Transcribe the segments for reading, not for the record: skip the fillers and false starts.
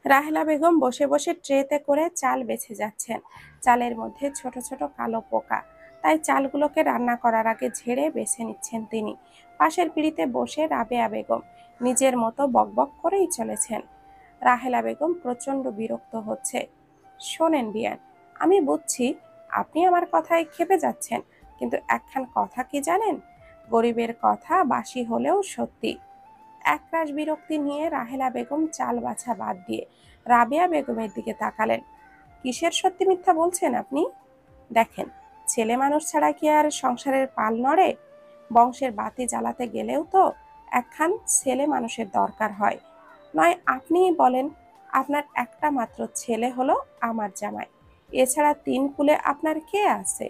রাহেলা বেগম বসে বসে ট্রেতে করে চাল বেছে যাচ্ছেন। চালের মধ্যে ছোট ছোট কালো পোকা, তাই চালগুলোকে রান্না করার আগে ঝেড়ে বেছে নিচ্ছেন তিনি। পাশের পিঁড়িতে বসে রাবেয়া বেগম নিজের মতো বকবক করেই চলেছেন। রাহেলা বেগম প্রচন্ড বিরক্ত হচ্ছে। শোনেন বিয়ান, আমি বুঝছি আপনি আমার কথায় ক্ষেপে যাচ্ছেন, কিন্তু একখান কথা কি জানেন? গরিবের কথা বাসি হলেও সত্যি। একরাশ বিরক্তি নিয়ে রাহেলা বেগম চাল বাছা বাদ দিয়ে রাবেয়া বেগমের দিকে তাকালেন। কিসের সত্যি মিথ্যা বলছেন আপনি? দেখেন, ছেলে মানুষ ছাড়া কি আর সংসারের পাল নড়ে? বংশের বাতি জ্বালাতে গেলেও তো একখান ছেলে মানুষের দরকার হয়। নয় আপনিই বলেন, আপনার একটা মাত্র ছেলে হলো আমার জামাই, এছাড়া তিন কুলে আপনার কে আছে?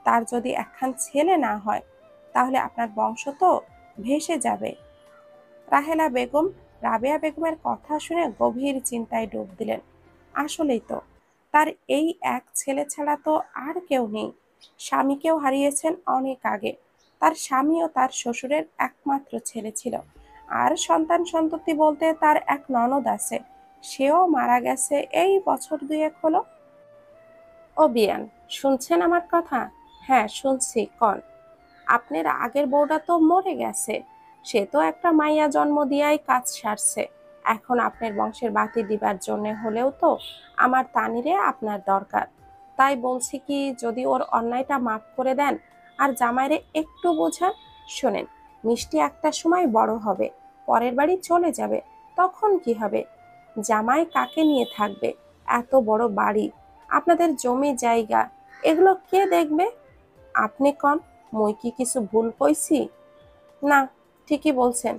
তার যদি একখান ছেলে না হয়, তাহলে আপনার বংশ তো ভেসে যাবে। রাহেলা বেগম রাবেয়া বেগমের কথা শুনে গভীর চিন্তায় ডুব দিলেন। আসলেই তো, তার এই এক ছেলে ছাড়া তো আর কেউ নেই। স্বামীকেও হারিয়েছেন অনেক আগে। তার স্বামীও তার শ্বশুরের একমাত্র ছেলে ছিল। আর সন্তান সন্ততি বলতে তার এক ননদ আছে, সেও মারা গেছে এই বছর দুয়েক হলো। ও বিয়ান, শুনছেন আমার কথা? হ্যাঁ শুনছি, কন। আপনার আগের বউটা তো মরে গেছে, সে তো একটা মাইয়া জন্ম দিয়াই কাজ সারছে। এখন আপনার বংশের বাতি দিবার জন্য হলেও তো আমার তানিরে আপনার দরকার। তাই বলছি কি, যদি ওর অন্যায়টা মাফ করে দেন আর জামাইরে একটু বোঝান। শোনেন, মিষ্টি একটা সময় বড় হবে, পরের বাড়ি চলে যাবে, তখন কি হবে? জামাই কাকে নিয়ে থাকবে? এত বড় বাড়ি, আপনাদের জমি জায়গা, এগুলো কে দেখবে? আপনি কন, মই কি কিছু ভুল কইছি? না, ঠিকই বলছেন।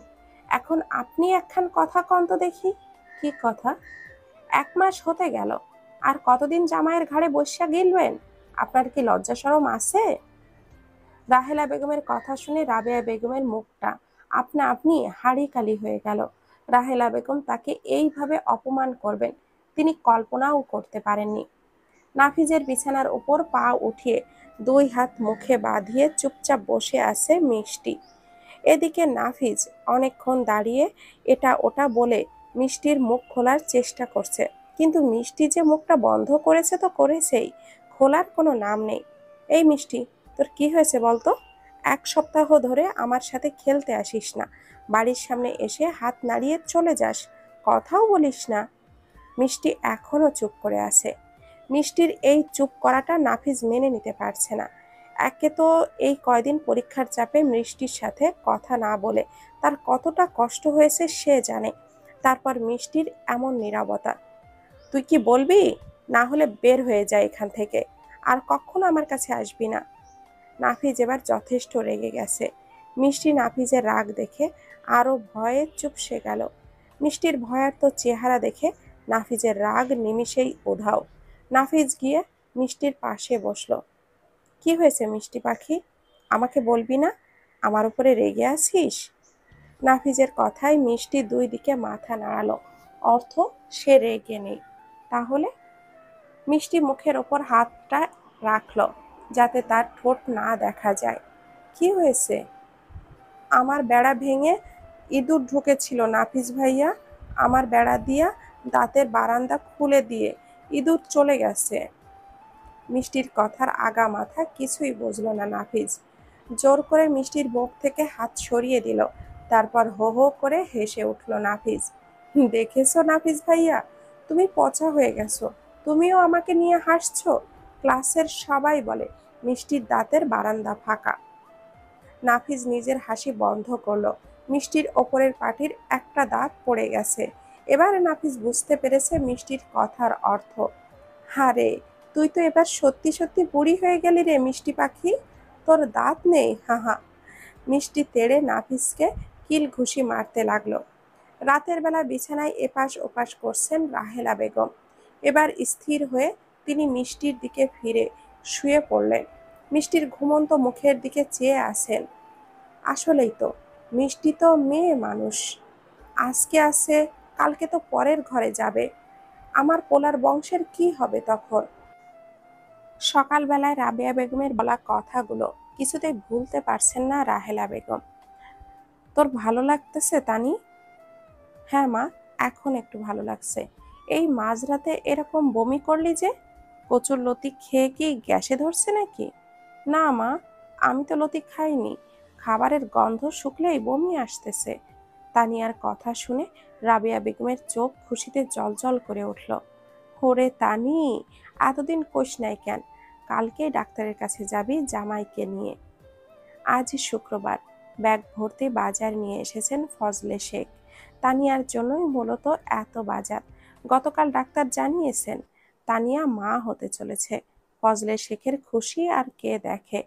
এখন আপনি একখান কথা কন তো দেখি। কি কথা? 1 মাস হতে গেল, আর কতদিন জামাইয়ের ঘাড়ে বসিয়া গিলবেন? আপনার কি লজ্জা শরম আছে? রাহেলা বেগমের কথা শুনে রাবেয়া বেগমের মুখটা আপনা আপনি হাড়ি কালি হয়ে গেল। রাহেলা বেগম তাকে এইভাবে অপমান করবেন তিনি কল্পনাও করতে পারেননি। নাফিজের বিছানার উপর পা উঠিয়ে 2 হাত মুখে বাঁধিয়ে চুপচাপ বসে আছে মিষ্টি। এদিকে নাফিজ অনেকক্ষণ দাঁড়িয়ে এটা ওটা বলে মিষ্টির মুখ খোলার চেষ্টা করছে, কিন্তু মিষ্টি যে মুখটা বন্ধ করেছে তো করেছেই, খোলার কোনো নাম নেই। এই মিষ্টি, তোর কি হয়েছে বলতো? 1 সপ্তাহ ধরে আমার সাথে খেলতে আসিস না, বাড়ির সামনে এসে হাত নাড়িয়ে চলে যাস, কথাও বলিস না। মিষ্টি এখনো চুপ করে আছে। মিষ্টির এই চুপ করাটা নাফিজ মেনে নিতে পারছে না। একে তো এই কয়দিন পরীক্ষার চাপে মিষ্টির সাথে কথা না বলে তার কতটা কষ্ট হয়েছে সে জানে। তারপর মিষ্টির এমন নীরবতা। তুই কি বলবি? না হলে বের হয়ে যায় এখান থেকে, আর কখনো আমার কাছে আসবি না। নাফিজ এবার যথেষ্ট রেগে গেছে। মিষ্টি নাফিজের রাগ দেখে আরো ভয়ে চুপসে গেল। মিষ্টির ভয়ার্ত চেহারা দেখে নাফিজের রাগ নিমিষেই উধাও। নাফিজ গিয়ে মিষ্টির পাশে বসলো। কি হয়েছে মিষ্টি পাখি? আমাকে বলবি না? আমার উপরে রেগে আছিস? নাফিজের কথায় মিষ্টি 2 দিকে মাথা নাড়ালো, অর্থ সে রেগে নেই। তাহলে? মিষ্টি মুখের ওপর হাতটা রাখলো যাতে তার ঠোঁট না দেখা যায়। কি হয়েছে? আমার বেড়া ভেঙে ইঁদুর ঢুকেছিল নাফিজ ভাইয়া, আমার বেড়া দিয়া দাঁতের বারান্দা খুলে দিয়ে ইঁদুর চলে গেছে। মিষ্টির কথার আগা মাথা কিছুই বুঝল না নাফিজ। জোর করে মিষ্টির মুখ থেকে হাত সরিয়ে দিল। তারপর হো হো করে হেসে উঠল নাফিজ। দেখেছো নাফিজ ভাইয়া, তুমি পচা হয়ে গেছো, তুমিও আমাকে নিয়ে হাসছো। ক্লাসের সবাই বলে মিষ্টির দাঁতের বারান্দা ফাঁকা। নাফিজ নিজের হাসি বন্ধ করলো। মিষ্টির ওপরের পাটির একটা দাঁত পড়ে গেছে। এবার নাফিজ বুঝতে পেরেছে মিষ্টির কথার অর্থ। হারে, তুই তো এবার সত্যি সত্যি বুড়ি হয়ে গেলি রে মিষ্টি পাখি, তোর দাঁত নেই, হাহা। মিষ্টি তেড়ে নাফিজকে কিল ঘুষি মারতে লাগলো। রাতের বেলা বিছানায় এপাশ ওপাশ করছেন রাহেলা বেগম। এবার স্থির হয়ে তিনি মিষ্টির দিকে ফিরে শুয়ে পড়লেন। মিষ্টির ঘুমন্ত মুখের দিকে চেয়ে আছেন। আসলেই তো, মিষ্টি তো মেয়ে মানুষ। আজকে আছে, কালকে তো পরের ঘরে যাবে। আমার পোলার বংশের কি হবে তখন? সকালবেলায় রাবেয়া বেগমের বলা কথাগুলো কিছুতেই ভুলতে পারছেন না রাহেলা বেগম। তোর ভালো লাগতেছে তানি? হ্যাঁ মা, এখন একটু ভালো লাগছে। এই মাঝরাতে এরকম বমি করলি যে? কচুর লতি খেয়ে কি গ্যাসে ধরছে নাকি? না মা, আমি তো লতি খাইনি, খাবারের গন্ধ শুকলেই বমি আসতেছে। তানিয়ার কথা শুনে রাবেয়া বেগমের চোখ খুশিতে জ্বলজ্বল করে উঠল। ওরে তানি, এতদিন কইস নাই কেন? কালকেই ডাক্তারের কাছে যাবি জামাইকে নিয়ে। আজ শুক্রবার, ব্যাগ ভর্তি বাজার নিয়ে এসেছেন ফজলে শেখ। তানিয়ার জন্যই মূলত এত বাজার। গতকাল ডাক্তার জানিয়েছেন তানিয়া মা হতে চলেছে। ফজলে শেখের খুশি আর কে দেখে।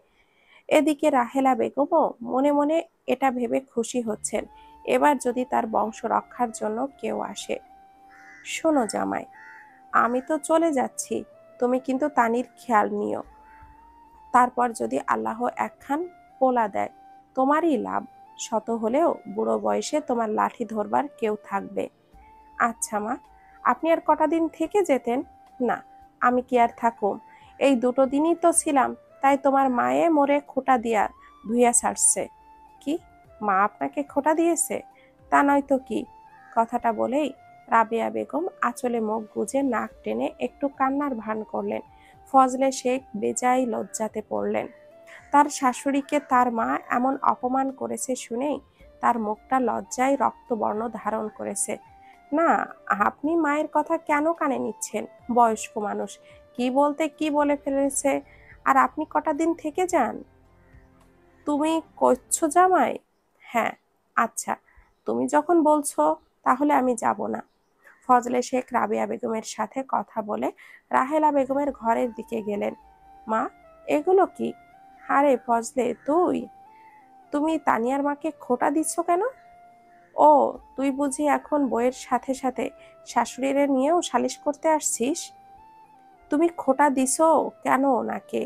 এদিকে রাহেলা বেগমও মনে মনে এটা ভেবে খুশি হচ্ছেন, এবার যদি তার বংশ রক্ষার জন্য কেউ আসে। শোনো জামাই, আমি তো চলে যাচ্ছি, তুমি কিন্তু তানির খেয়াল নিও। তারপর যদি আল্লাহ একখান পোলা দেয়, তোমারই লাভ। শত হলেও বুড়ো বয়সে তোমার লাঠি ধরবার কেউ থাকবে। আচ্ছা মা, আপনি আর কটা দিন থেকে যেতেন? না, আমি কি আর থাকুম? এই দুটো দিনই তো ছিলাম, তাই তোমার মায়ে মোরে খোঁটা দিয়া ধুইয়া ছাড়ছে। কি, মা আপনাকে খোঁটা দিয়েছে? তা নয়তো কি। কথাটা বলেই রাবেয়া বেগম আঁচলে মুখ গুজে নাক টেনে একটু কান্নার ভান করলেন। ফজলে শেখ বেজায় লজ্জাতে পড়লেন। তার শাশুড়িকে তার মা এমন অপমান করেছে শুনেই তার মুখটা লজ্জায় রক্তবর্ণ ধারণ করেছে। না, আপনি মায়ের কথা কেন কানে নিচ্ছেন? বয়স্ক মানুষ, কি বলতে কি বলে ফেলেছে, আর আপনি কটা দিন থেকে যান। তুমি কইছো জামাই? হ্যাঁ। আচ্ছা, তুমি যখন বলছো তাহলে আমি যাব না। ফজলে শেখ রাবেয়া বেগমের সাথে কথা বলে রাহেলা বেগমের ঘরের দিকে গেলেন। মা, এগুলো কি? আরে ফজলে, তুমি তানিয়ার মাকে খোঁটা দিচ্ছ কেন? ও, তুই বুঝি এখন বইয়ের সাথে সাথে শাশুড়িরে নিয়েও সালিশ করতে আসছিস? তুমি খোঁটা দিছো কেন ওনাকে?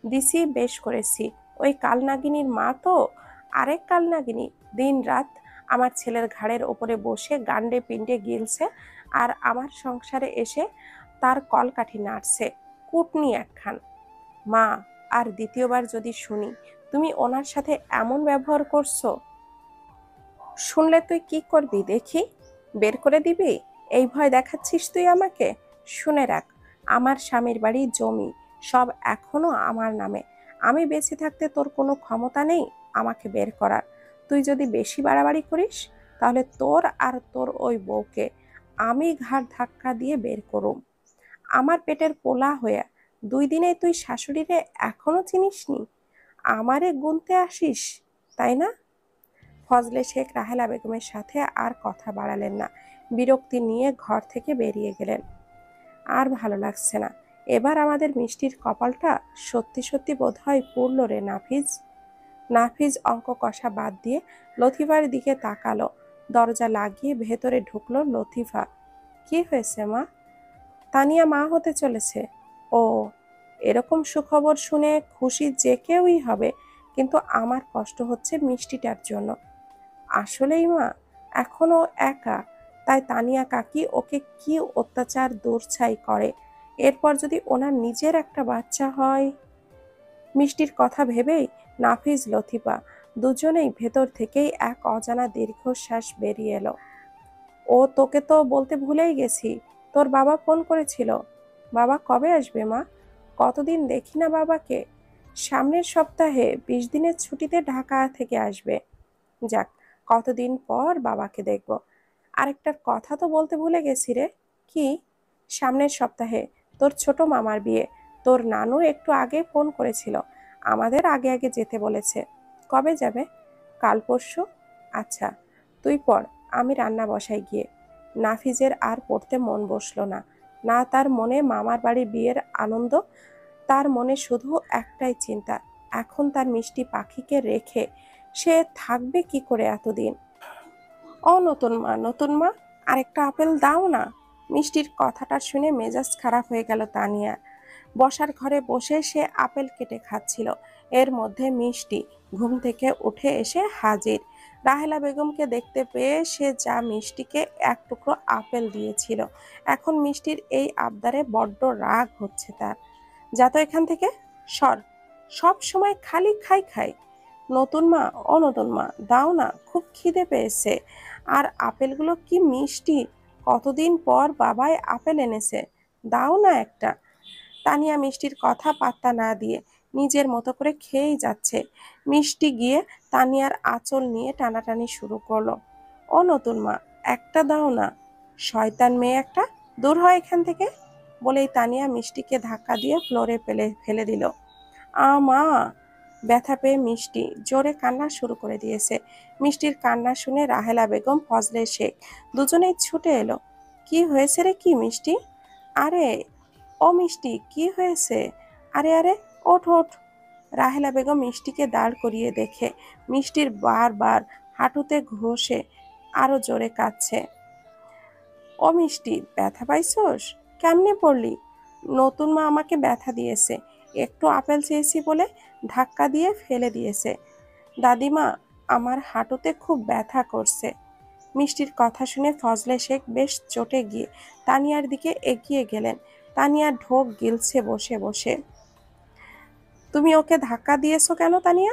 দিছি, বেশ করেছি। ওই কালনাগিনীর মা তো আরেক কালনাগিনী, দিন রাত আমার ছেলের ঘাড়ের ওপরে বসে গান্ডে পিণ্ডে গিলছে, আর আমার সংসারে এসে তার কলকাঠি নাড়ছে। কুটনি একখান। মা, আর দ্বিতীয়বার যদি শুনি তুমি ওনার সাথে এমন ব্যবহার করছো, শুনলে তুই কি করবি দেখি? বের করে দিবি? এই ভয় দেখাচ্ছিস তুই আমাকে? শুনে রাখ, আমার স্বামীর বাড়ি, জমি সব এখনো আমার নামে। আমি বেঁচে থাকতে তোর কোনো ক্ষমতা নেই আমাকে বের করার। তুই যদি বেশি বাড়াবাড়ি করিস, তাহলে তোর আর তোর ওই বউকে আমি ঘাড় ধাক্কা দিয়ে বের করুম। আমার পেটের পোলা হয়ে 2 দিনে তুই শাশুড়িরে এখনো চিনিসনি? আমারে গুনতে আসিস, তাই না? ফজলে শেখ রাহেলা বেগমের সাথে আর কথা বাড়ালেন না, বিরক্তি নিয়ে ঘর থেকে বেরিয়ে গেলেন। আর ভালো লাগছে না, এবার আমাদের মিষ্টির কপালটা সত্যি সত্যি বোধহয় পুড়ল রে নাফিজ। নাফিজ অঙ্ক কষা বাদ দিয়ে লতিফার দিকে তাকালো। দরজা লাগিয়ে ভেতরে ঢুকলো লতিফা। কি হয়েছে মা? তানিয়া মা হতে চলেছে। ও, এরকম সুখবর শুনে খুশি যে কেউই হবে, কিন্তু আমার কষ্ট হচ্ছে মিষ্টিটার জন্য। আসলেই মা, এখনো একা, তাই তানিয়া কাকি ওকে কি অত্যাচার দূরছাই করে। এরপর যদি ওনার নিজের একটা বাচ্চা হয়। মিষ্টির কথা ভেবেই নাফিজ লতিফা দুজনেই ভেতর থেকেই এক অজানা দীর্ঘশ্বাস বেরিয়ে এলো। ও, তোকে তো বলতে ভুলেই গেছি, তোর বাবা ফোন করেছিল। বাবা কবে আসবে মা? কতদিন দেখি না বাবাকে। সামনের সপ্তাহে 20 দিনের ছুটিতে ঢাকা থেকে আসবে। যাক, কতদিন পর বাবাকে দেখব। আরেকটার কথা তো বলতে ভুলে গেছি রে। কি? সামনের সপ্তাহে তোর ছোট মামার বিয়ে। তোর নানু একটু আগে ফোন করেছিল, আমাদের আগে আগে যেতে বলেছে। কবে যাবে? কাল পরশু। আচ্ছা, তুই পড়, আমি রান্না বসাই গিয়ে। নাফিজের আর পড়তে মন বসলো না। না তার মনে মামার বাড়ির বিয়ের আনন্দ, তার মনে শুধু একটাই চিন্তা, এখন তার মিষ্টি পাখিকে রেখে সে থাকবে কি করে এতদিন। ও নতুন মা, নতুন মা, আরেকটা আপেল দাও না। মিষ্টির কথাটা শুনে মেজাজ খারাপ হয়ে গেল তানিয়ার। বসার ঘরে বসে সে আপেল কেটে খাচ্ছিল, এর মধ্যে মিষ্টি ঘুম থেকে উঠে এসে হাজির। রাহেলা বেগমকে দেখতে পেয়ে সে যা মিষ্টিকে এক টুকরো আপেল দিয়েছিল, এখন মিষ্টির এই আবদারে বড্ড রাগ হচ্ছে তার। যা তো এখান থেকে, সর, সব সময় খালি খাই খাই। নতুন মা, ও নতুন মা, দাও না, খুব খিদে পেয়েছে। আর আপেলগুলো কি মিষ্টি, কতদিন পর বাবাই আপেল এনেছে, দাও না একটা। তানিয়া মিষ্টির কথা পাত্তা না দিয়ে নিজের মতো করে খেয়েই যাচ্ছে। মিষ্টি গিয়ে তানিয়ার আঁচল নিয়ে টানাটানি শুরু করলো। ও নতুন মা, একটা দাও না। শয়তান মেয়ে একটা, দূর হয় এখান থেকে, বলেই তানিয়া মিষ্টিকে ধাক্কা দিয়ে ফ্লোরে ফেলে দিল। মা! ব্যথা পেয়ে মিষ্টি জোরে কান্না শুরু করে দিয়েছে। মিষ্টির কান্না শুনে রাহেলা বেগম, ফজলে শেখ দুজনেই ছুটে এলো। কি হয়েছে রে, কি মিষ্টি? আরে ও মিষ্টি, কি হয়েছে? আরে আরে, ওঠ ওঠ। রাহেলা বেগম মিষ্টিকে দাঁড় করিয়ে দেখে মিষ্টির বারবার হাঁটুতে ঘষে আরো জোরে কাঁদছে। ও মিষ্টি, ব্যথা পাইছোস? কেমনে পড়লি? নতুন মা আমাকে ব্যথা দিয়েছে, একটু আপেল চেয়েছি বলে ধাক্কা দিয়ে ফেলে দিয়েছে। দাদিমা, আমার হাঁটুতে খুব ব্যথা করছে। মিষ্টির কথা শুনে ফজলে শেখ বেশ চটে গিয়ে তানিয়ার দিকে এগিয়ে গেলেন। তানিয়া ঢোক গিলছে বসে বসে। তুমি ওকে ধাক্কা দিয়েছো কেন তানিয়া?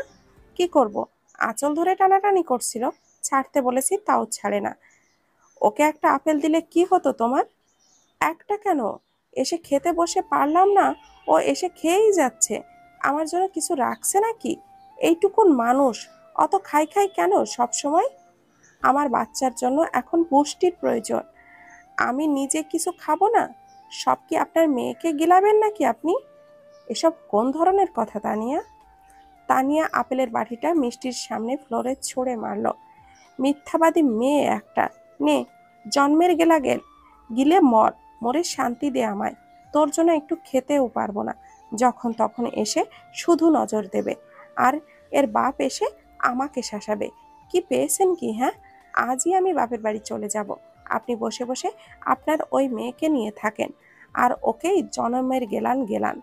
কি করব, আঁচল ধরে টানাটানি করছিল, ছাড়তে বলেছি তাও ছাড়ে না। ওকে একটা আপেল দিলে কি হতো তোমার? একটা কেন, এসে খেতে বসে পারলাম না, ও এসে খেয়েই যাচ্ছে। আমার জন্য কিছু রাখছে নাকি? এইটুকুন মানুষ, অত খাই খাই কেন সব সময়? আমার বাচ্চার জন্য এখন পুষ্টির প্রয়োজন, আমি নিজে কিছু খাবো না? সব কি আপনার মেয়েকে গিলাবেন নাকি আপনি? এসব কোন ধরনের কথা তানিয়া? তানিয়া আপেলের বাটিটা মিষ্টির সামনে ফ্লোরে ছুঁড়ে মারল। মিথ্যাবাদী মেয়ে একটা। নে, জন্মের গেল, গিলে মর, মরে শান্তি দে আমায়। তোর জন্য একটু খেতেও পারবো না, যখন তখন এসে শুধু নজর দেবে, আর এর বাপ এসে আমাকে শাসাবে। কি পেয়েছেন কি, হ্যাঁ? আজই আমি বাপের বাড়ি চলে যাব, আপনি বসে বসে আপনার ওই মেয়েকে নিয়ে থাকেন, আর ওকেই জন্মের গেলান গেলান।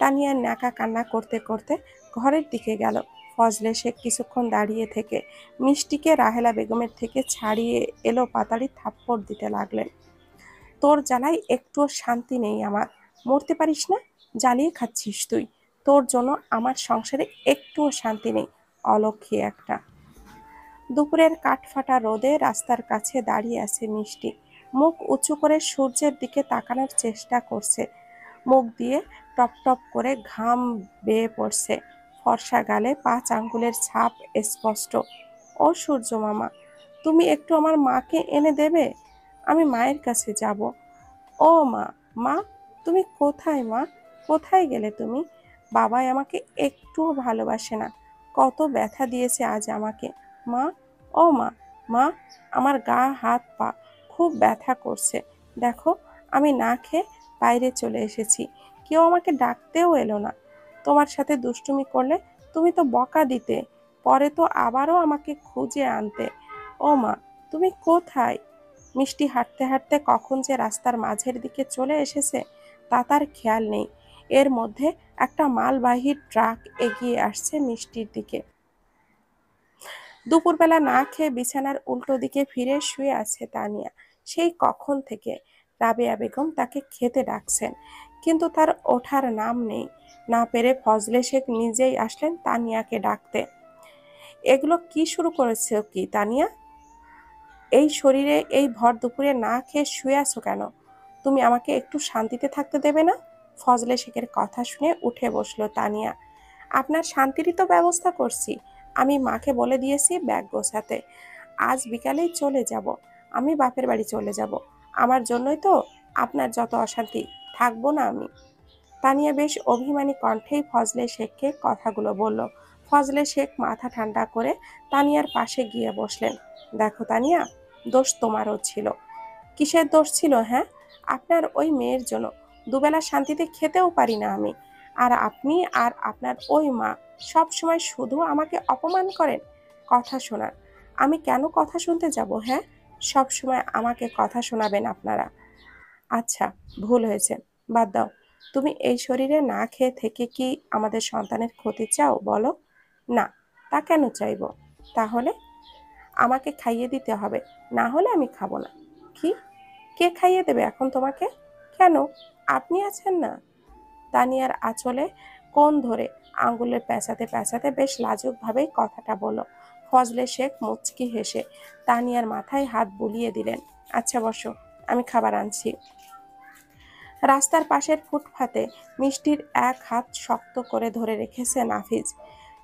তানিয়া ন্যাকা কান্না করতে করতে ঘরের দিকে গেল। ফজলে শেখ কিছুক্ষণ দাঁড়িয়ে থেকে মিষ্টিকে রাহেলা বেগমের থেকে ছাড়িয়ে এলো পাতাড়ি থাপ্পড় দিতে লাগলেন। তোর জ্বালায় একটুও শান্তি নেই আমার, মরতে পারিস না, জ্বালিয়ে খাচ্ছিস তুই। তোর জন্য আমার সংসারে একটুও শান্তি নেই, অলক্ষী একটা। দুপুরের কাঠফাটা রোদে রাস্তার কাছে দাঁড়িয়ে আছে মিষ্টি, মুখ উঁচু করে সূর্যের দিকে তাকানোর চেষ্টা করছে। মুখ দিয়ে টপ টপ করে ঘাম বেয়ে পড়ছে, ফর্সা গালে 5 আঙ্গুলের ছাপ স্পষ্ট। ও সূর্য মামা, তুমি একটু আমার মাকে এনে দেবে? আমি মায়ের কাছে যাব। ও মা, মা, তুমি কোথায় মা? কোথায় গেলে তুমি? বাবাই আমাকে একটুও ভালোবাসে না, কত ব্যথা দিয়েছে আজ আমাকে। মা, ও মা, মা, আমার গা হাত পা খুব ব্যথা করছে, দেখো আমি না খেয়ে বাইরে চলে এসেছি, কেউ আমাকে ডাকতেও এলো না। তোমার সাথে দুষ্টুমি করলে তুমি তো বকা দিতে, পরে তো আবারও আমাকে খুঁজে আনতে। ও মা, তুমি কোথায়? মিষ্টি হাঁটতে হাঁটতে কখন যে রাস্তার মাঝের দিকে চলে এসেছে তা তার খেয়াল নেই। এর মধ্যে একটা মালবাহী ট্রাক এগিয়ে আসছে মিষ্টির দিকে। দুপুরবেলা না খেয়ে বিছানার উল্টো দিকে ফিরে শুয়ে আছে তানিয়া। সেই কখন থেকে রাবেয়া বেগম তাকে খেতে ডাকছেন, কিন্তু তার ওঠার নাম নেই। না পেরে ফজলে শেখ নিজেই আসলেন তানিয়াকে ডাকতে। এগুলো কি শুরু করেছে কি তানিয়া? এই শরীরে এই ভর দুপুরে না খেয়ে শুয়ে আছো কেন? তুমি আমাকে একটু শান্তিতে থাকতে দেবে না? ফজলে শেখের কথা শুনে উঠে বসলো তানিয়া। আপনার শান্তিরই তো ব্যবস্থা করছি, আমি মাকে বলে দিয়েছি ব্যাগ গোছাতে, আজ বিকালেই চলে যাব, আমি বাপের বাড়ি চলে যাব। আমার জন্যই তো আপনার যত অশান্তি, থাকবো না আমি। তানিয়া বেশ অভিমানী কণ্ঠেই ফজলে শেখকে কথাগুলো বলল। ফজলে শেখ মাথা ঠান্ডা করে তানিয়ার পাশে গিয়ে বসলেন। দেখো তানিয়া, দোষ তোমারও ছিল। কিসের দোষ ছিল, হ্যাঁ? আপনার ওই মেয়ের জন্য দুবেলা শান্তিতে খেতেও পারি না আমি, আর আপনি আর আপনার ওই মা সব সময় শুধু আমাকে অপমান করেন, কথা শোনান। আমি কেন কথা শুনতে যাব, হ্যাঁ? সব সময় আমাকে কথা শোনাবেন আপনারা। আচ্ছা, ভুল হয়েছে, বাদ দাও। তুমি এই শরীরে না খেয়ে থেকে কি আমাদের সন্তানের ক্ষতি চাও বলো? না। তা কেন চাইবো? তাহলে আমাকে খাইয়ে দিতে হবে, না হলে আমি খাবো না। কি? কে খাইয়ে দেবে এখন তোমাকে? কেন, আপনি আছেন না? তানিয়ার আঁচলে কোণ ধরে আঙ্গুলে পেঁচাতে পেঁচাতে বেশ লাজুকভাবেই কথাটা বলল। ফজলে শেখ মুচকি হেসে তানিয়ার মাথায় হাত বুলিয়ে দিলেন। আচ্ছা বসো, আমি খাবার আনছি। রাস্তার পাশের ফুটপাতে মিষ্টির এক হাত শক্ত করে ধরে রেখেছে নাফিজ,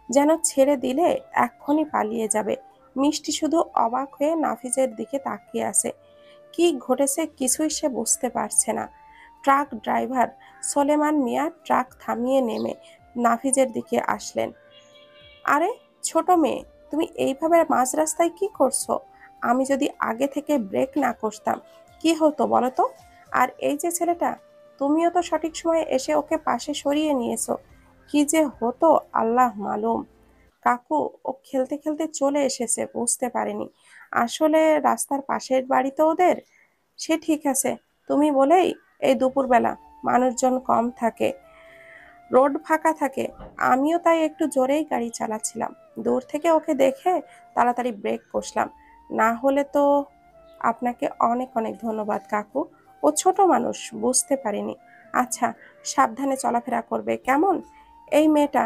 যেন ছেড়ে দিলে এক্ষুনি পালিয়ে যাবে। মিষ্টি শুধু অবাক হয়ে নাফিজের দিকে তাকিয়ে আছে। কি ঘটেছে কিছুই সে বুঝতে পারছে না। ট্রাক ড্রাইভার সোলেমান মিয়া ট্রাক থামিয়ে নেমে নাফিজের দিকে আসলেন। আরে ছোট মেয়ে, তুমি এইভাবে মাঝ রাস্তায় কি করছো? আমি যদি আগে থেকে ব্রেক না করতাম কি হতো বলো তো? আর এই যে ছেলেটা, তুমিও তো সঠিক সময়ে এসে ওকে পাশে সরিয়ে নিয়েছো। কি যে হতো আল্লাহ মালুম। কাকু, ও খেলতে খেলতে চলে এসেছে, বুঝতে পারেনি। আসলে রাস্তার পাশের বাড়ি তো ওদের। সে ঠিক আছে, তুমি বলেই এই দুপুরবেলা মানুষজন কম থাকে, রোড ফাঁকা থাকে। আমিও তাই একটু জোরেই গাড়ি চালাচ্ছিলাম। দূর থেকে ওকে দেখে তাড়াতাড়ি ব্রেক কষলাম, না হলে তো। আপনাকে অনেক অনেক ধন্যবাদ কাকু। ও ছোট মানুষ, বুঝতে পারিনি। আচ্ছা, সাবধানে চলাফেরা করবে কেমন? এই মেয়েটা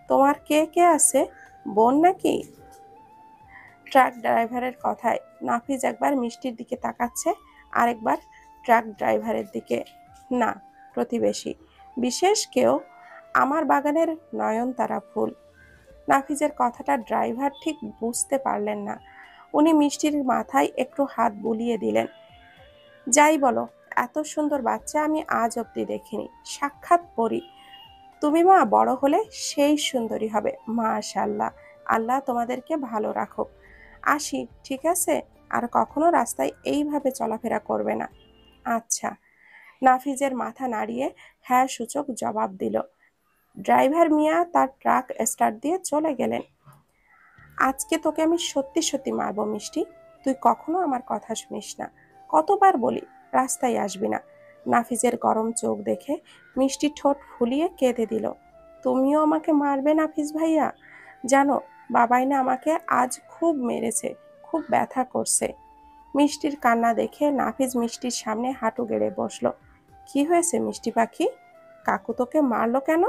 তোমার কে কে আছে? বোন নাকি? ট্রাক ড্রাইভারের কথায় নাফিজ একবার মিষ্টির দিকে তাকাচ্ছে, আরেকবার ট্রাক ড্রাইভারের দিকে। না, প্রতিবেশী। বিশেষ কেউ। আমার বাগানের নয়নতারা ফুল। নাফিজের কথাটা ড্রাইভার ঠিক বুঝতে পারলেন না। উনি মিষ্টির মাথায় একটু হাত বুলিয়ে দিলেন। যাই বলো, এত সুন্দর বাচ্চা আমি আজ অব্দি দেখিনি। সাক্ষাৎ পরী। তুমি মা বড় হলে সেই সুন্দরী হবে মাশাআল্লাহ। আল্লাহ তোমাদেরকে ভালো রাখুক। আসি, ঠিক আছে? আর কখনো রাস্তায় এইভাবে চলাফেরা করবে না। আচ্ছা। নাফিজের মাথা নাড়িয়ে হ্যাঁ সূচক জবাব দিল। ড্রাইভার মিয়া তার ট্রাক স্টার্ট দিয়ে চলে গেলেন। আজকে তোকে আমি সত্যি সত্যি মারবো মিষ্টি। তুই কখনো আমার কথা শুনিস না। কতবার বলি রাস্তায় আসবি না। নাফিজের গরম চোখ দেখে মিষ্টি ঠোঁট ফুলিয়ে কেঁদে দিল। তুমিও আমাকে মারবে নাফিজ ভাইয়া? জানো, বাবাই না আমাকে আজ খুব মেরেছে, খুব ব্যথা করছে। মিষ্টির কান্না দেখে নাফিজ মিষ্টির সামনে হাঁটু গেড়ে বসলো। কি হয়েছে মিষ্টি পাখি? কাকু তোকে মারলো কেন?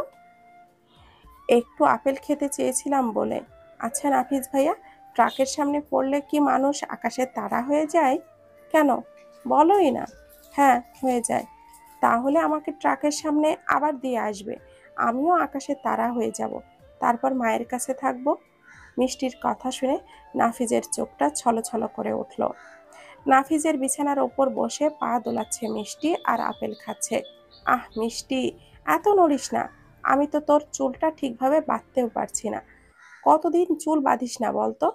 একটু আপেল খেতে চেয়েছিলাম বলে। আচ্ছা নাফিজ ভাইয়া, ট্রাকের সামনে পড়লে কি মানুষ আকাশের তারা হয়ে যায়? কেন, বলোই না। হ্যাঁ, হয়ে যায়। তাহলে আমাকে ট্রাকের সামনে আবার দিয়ে আসবে, আমিও আকাশের তারা হয়ে যাব। তারপর মায়ের কাছে থাকবো। মিষ্টির কথা শুনে নাফিজের চোখটা ছলছল করে উঠল। নাফিজের বিছানার ওপর বসে পা দোলাচ্ছে মিষ্টি আর আপেল খাচ্ছে। আহ মিষ্টি, এত নড়িস না। আমি তো তোর চুলটা ঠিকভাবে বাঁধতেও পারছি না। কতদিন চুল বাঁধিস না বলতো?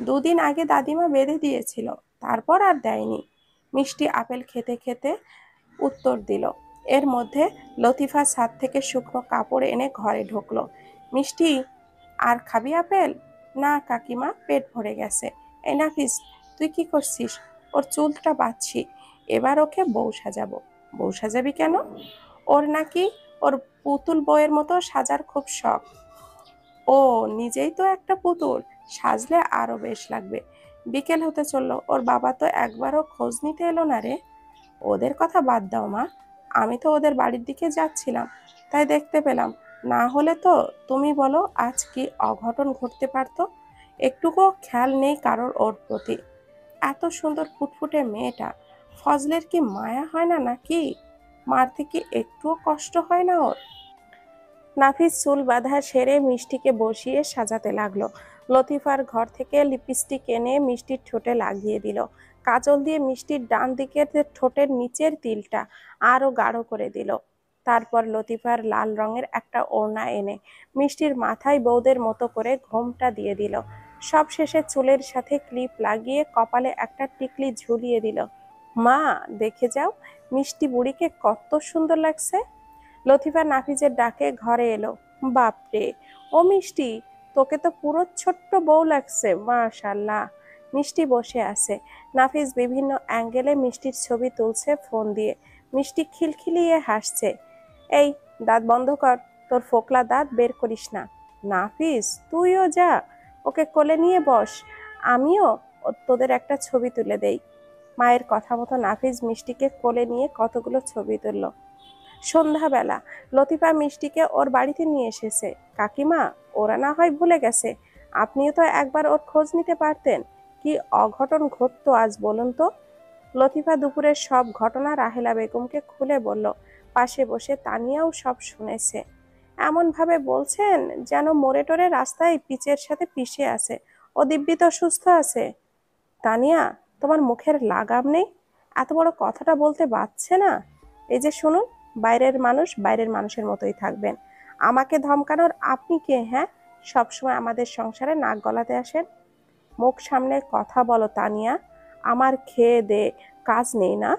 2 দিন আগে দাদিমা বেঁধে দিয়েছিল, তারপর আর দেয়নি। মিষ্টি আপেল খেতে খেতে উত্তর দিল। এর মধ্যে লতিফা ছাদ থেকে শুকনো কাপড় এনে ঘরে ঢুকলো। মিষ্টি, আর খাবি আপেল? না কাকিমা, পেট ভরে গেছে। এই নাফিস, তুই কি করছিস? ওর চুলটা বাঁধছি, এবার ওকে বউ সাজাবো। বউ সাজাবি কেন? ওর নাকি ওর পুতুল বউয়ের মতো সাজার খুব শখ। ও নিজেই তো একটা পুতুল, সাজলে আরো বেশ লাগবে। বিকেল হতে চললো, ওর বাবা তো একবারও খোঁজ নিতে এলো না রে। ওদের কথা বাদ দাও মা, আমি তো ওদের বাড়ির দিকে যাচ্ছিলাম, তাই দেখতে পেলাম। না হলে তো তুমি বলো আজ কি অঘটন ঘটতে পারতো। একটুকুও খেয়াল নেই কারোর ওর প্রতি। এত সুন্দর ফুটফুটে মেয়েটা, ফজলের কি মায়া হয় না নাকি? মারতে কি একটুও কষ্ট হয় না ওর? নাফিস চুল বাঁধা সেরে মিষ্টিকে বসিয়ে সাজাতে লাগলো। লতিফার ঘর থেকে লিপস্টিক এনে মিষ্টির ঠোঁটে লাগিয়ে দিল। কাজল দিয়ে মিষ্টির ডান দিকের ঠোঁটের নিচের তিলটা আরো গাঢ় করে দিল। তারপর লতিফার লাল রঙের একটা ওড়না এনে মিষ্টির মাথায় বৌদের মতো করে ঘোমটা দিয়ে দিল। সব শেষে চুলের সাথে ক্লিপ লাগিয়ে কপালে একটা টিকলি ঝুলিয়ে দিল। মা, দেখে যাও মিষ্টি বুড়িকে কত সুন্দর লাগছে। লতিফা নাফিজের ডাকে ঘরে এলো। বাপরে, ও মিষ্টি, তোকে তো পুরো ছোট্ট বউ লাগছে মাশাআল্লাহ। মিষ্টি বসে আছে। নাফিজ বিভিন্ন অ্যাঙ্গেলে মিষ্টির ছবি তুলছে ফোন দিয়ে। মিষ্টি খিলখিলিয়ে হাসছে। এই, দাঁত বন্ধ কর, তোর ফোকলা দাঁত বের করিস না। নাফিজ, তুইও যা, ওকে কোলে নিয়ে বস, আমিও তোদের একটা ছবি তুলে দেই। মায়ের কথা মতো নাফিজ মিষ্টিকে কোলে নিয়ে কতগুলো ছবি তুলল। সন্ধ্যাবেলা লতিফা মিষ্টিকে ওর বাড়িতে নিয়ে এসেছে। কাকিমা, ওরা না হয় ভুলে গেছে, আপনিও তো একবার ওর খোঁজ নিতে পারতেন। কি অঘটন ঘটতো আজ বলুন তো। লতিফা দুপুরের সব ঘটনা রাহেলা বেগমকে খুলে বলল। পাশে বসে তানিয়াও সব শুনেছে। এমন ভাবে বলছেন যেন মোড়ে টোরে রাস্তায় পিচের সাথে পিষে আছে, ও দিব্যি তো সুস্থ আছে। তানিয়া, তোমার মুখের লাগাম নেই? এত বড় কথাটা বলতে বাধছে না? এই যে শুনুন, বাইরের মানুষ বাইরের মানুষের মতোই থাকবেন। আমাকে ধমকানোর আপনি কে, হ্যাঁ? সবসময় আমাদের সংসারে নাক গলাতে আসেন। মুখ সামনে কথা বলো তানিয়া। আমার খেয়ে দে কাজ নেই না?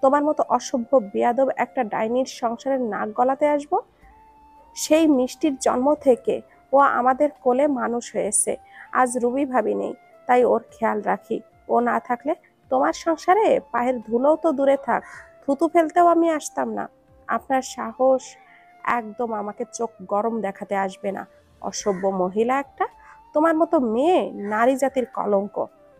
তোমার মতো অসভ্য বেয়াদব একটা ডাইনির সংসারে নাক গলাতে আসবো? সেই মিষ্টির জন্ম থেকে ও আমাদের কোলে মানুষ হয়েছে। আজ রুবি ভাবি নেই, তাই ওর খেয়াল রাখি। ও না থাকলে তোমার সংসারে পায়ের ধুলোও তো দূরে থাক, থুতু ফেলতেও আমি আসতাম না। আপনার সাহস! একদম আমাকে চোখ গরম দেখাতে আসবে না, অসভ্য মহিলা একটা। তোমার মতো মেয়ে নারী জাতির কলঙ্ক।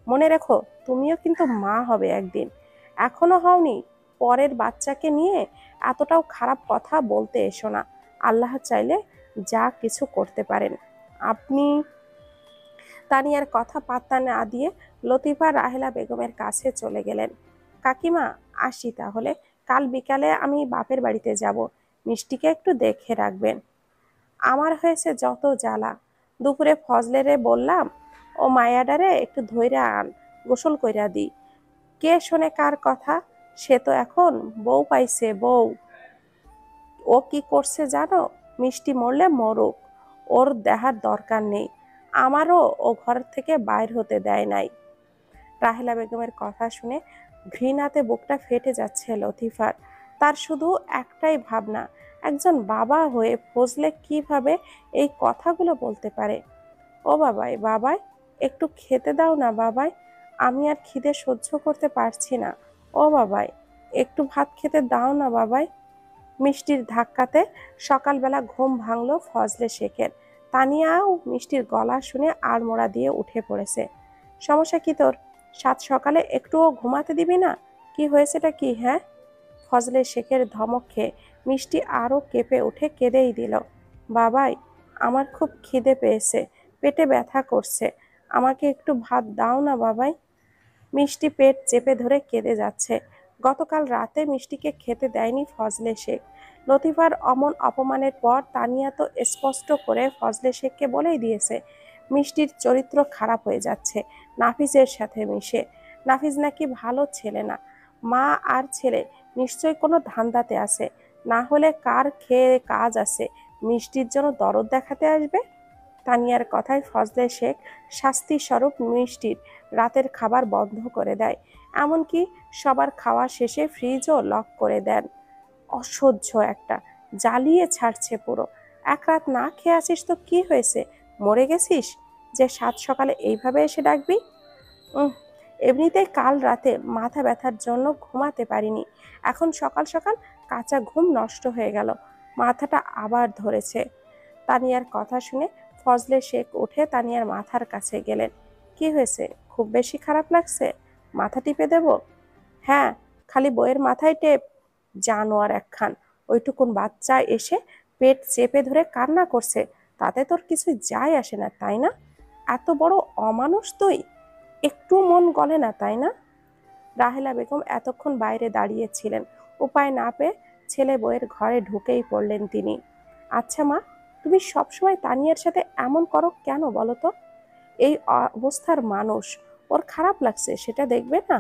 মনে রেখো, তুমিও কিন্তু মা হবে একদিন। এখনো হওনি। পরের বাচ্চাকে নিয়ে এতটাও খারাপ কথা বলতে এসো না। আল্লাহ চাইলে যা কিছু করতে পারেন। আপনি। তানিয়ার কথা পাত্তা না দিয়ে লতিফা রাহেলা বেগমের কাছে চলে গেলেন। কাকিমা, আসি তাহলে। কাল বিকালে আমি বাপের বাড়িতে যাব, মিষ্টিকে একটু দেখে রাখবেন। আমার হয়েছে যত জ্বালা। দুপুরে ফজলেরে বললাম, ও মায়াডারে একটু ধইরা আন, গোসল কইরা দি। কে শোনে কার কথা? সে তো এখন বউ পাইছে, বউ। ও কি করছে জানো? মিষ্টি মরলে মরুক, ওর দেখার দরকার নেই। আমারও ও ঘর থেকে বাইর হতে দেয় নাই। রাহেলা বেগমের কথা শুনে ঘৃণাতে বুকটা ফেটে যাচ্ছে লতিফার। তার শুধু একটাই ভাবনা, একজন বাবা হয়ে ফজলে কিভাবে এই কথাগুলো বলতে পারে। ও বাবাই, বাবাই, একটু খেতে দাও না বাবাই, আমি আর খিদে সহ্য করতে পারছি না। ও বাবাই, একটু ভাত খেতে দাও না বাবাই। মিষ্টির ধাক্কাতে সকালবেলা ঘুম ভাঙল ফজলে শেখের। তানিয়াও মিষ্টির গলা শুনে আড়মোড়া দিয়ে উঠে পড়েছে। সমস্যা কি তোর? সাত সকালে একটুও ঘুমাতে দিবি না? কি হয়েছেটা কি, হ্যাঁ? ফজলে শেখের ধমক খেয়ে মিষ্টি আরো কেঁপে উঠে কেঁদেই দিল। বাবাই, আমার খুব খিদে পেয়েছে, পেটে ব্যথা করছে, আমাকে একটু ভাত দাও না বাবাই। মিষ্টি পেট চেপে ধরে কেঁদে যাচ্ছে। গতকাল রাতে মিষ্টিকে খেতে দেয়নি ফজলে শেখ। লতিফার অমন অপমানের পর তানিয়া তো স্পষ্ট করে ফজলে শেখকে বলেই দিয়েছে মিষ্টির চরিত্র খারাপ হয়ে যাচ্ছে নাফিজের সাথে মিশে। নাফিজ নাকি ভালো ছেলে না। মা আর ছেলে নিশ্চয়ই কোনো ধান্দাতে আছে, না হলে কার খেয়ে কাজ আছে মিষ্টির জন্য দরদ দেখাতে আসবে। তানিয়ার কথায় ফজলে শেখ শাস্তি স্বরূপ মিষ্টির রাতের খাবার বন্ধ করে দেয়, এমনকি সবার খাওয়া শেষে ফ্রিজও লক করে দেন। অসহ্য একটা, জ্বালিয়ে ছাড়ছে পুরো। এক রাত না খেয়ে আছিস তো কি হয়েছে? মরে গেছিস যে সাত সকালে এইভাবে এসে ডাকবি? উহ, এমনিতেই কাল রাতে মাথা ব্যথার জন্য ঘুমাতে পারিনি, এখন সকাল সকাল কাঁচা ঘুম নষ্ট হয়ে গেল, মাথাটা আবার ধরেছে। তানিয়ার কথা শুনে ফজলে শেখ উঠে তানিয়ার মাথার কাছে গেলেন। কি হয়েছে? খুব বেশি খারাপ লাগছে? মাথা টিপে দেব? হ্যাঁ, খালি বইয়ের মাথায় টেপ। জানোয়ার একখান। ওইটুকুন বাচ্চা এসে পেট চেপে ধরে কান্না করছে, তাতে তোর কিছু যায় আসে না, তাই না? এত বড় অমানুষ তুই, একটু মন গলে না, তাই না? রাহেলা বেগম এতক্ষণ বাইরে দাঁড়িয়েছিলেন। উপায় না পেয়ে ছেলে বউয়ের ঘরে ঢুকেই পড়লেন তিনি। আচ্ছা মা, তুমি সবসময় তানিয়ার সাথে এমন করো কেন বলো তো? এই অবস্থার মানুষ, ওর খারাপ লাগছে সেটা দেখবে না?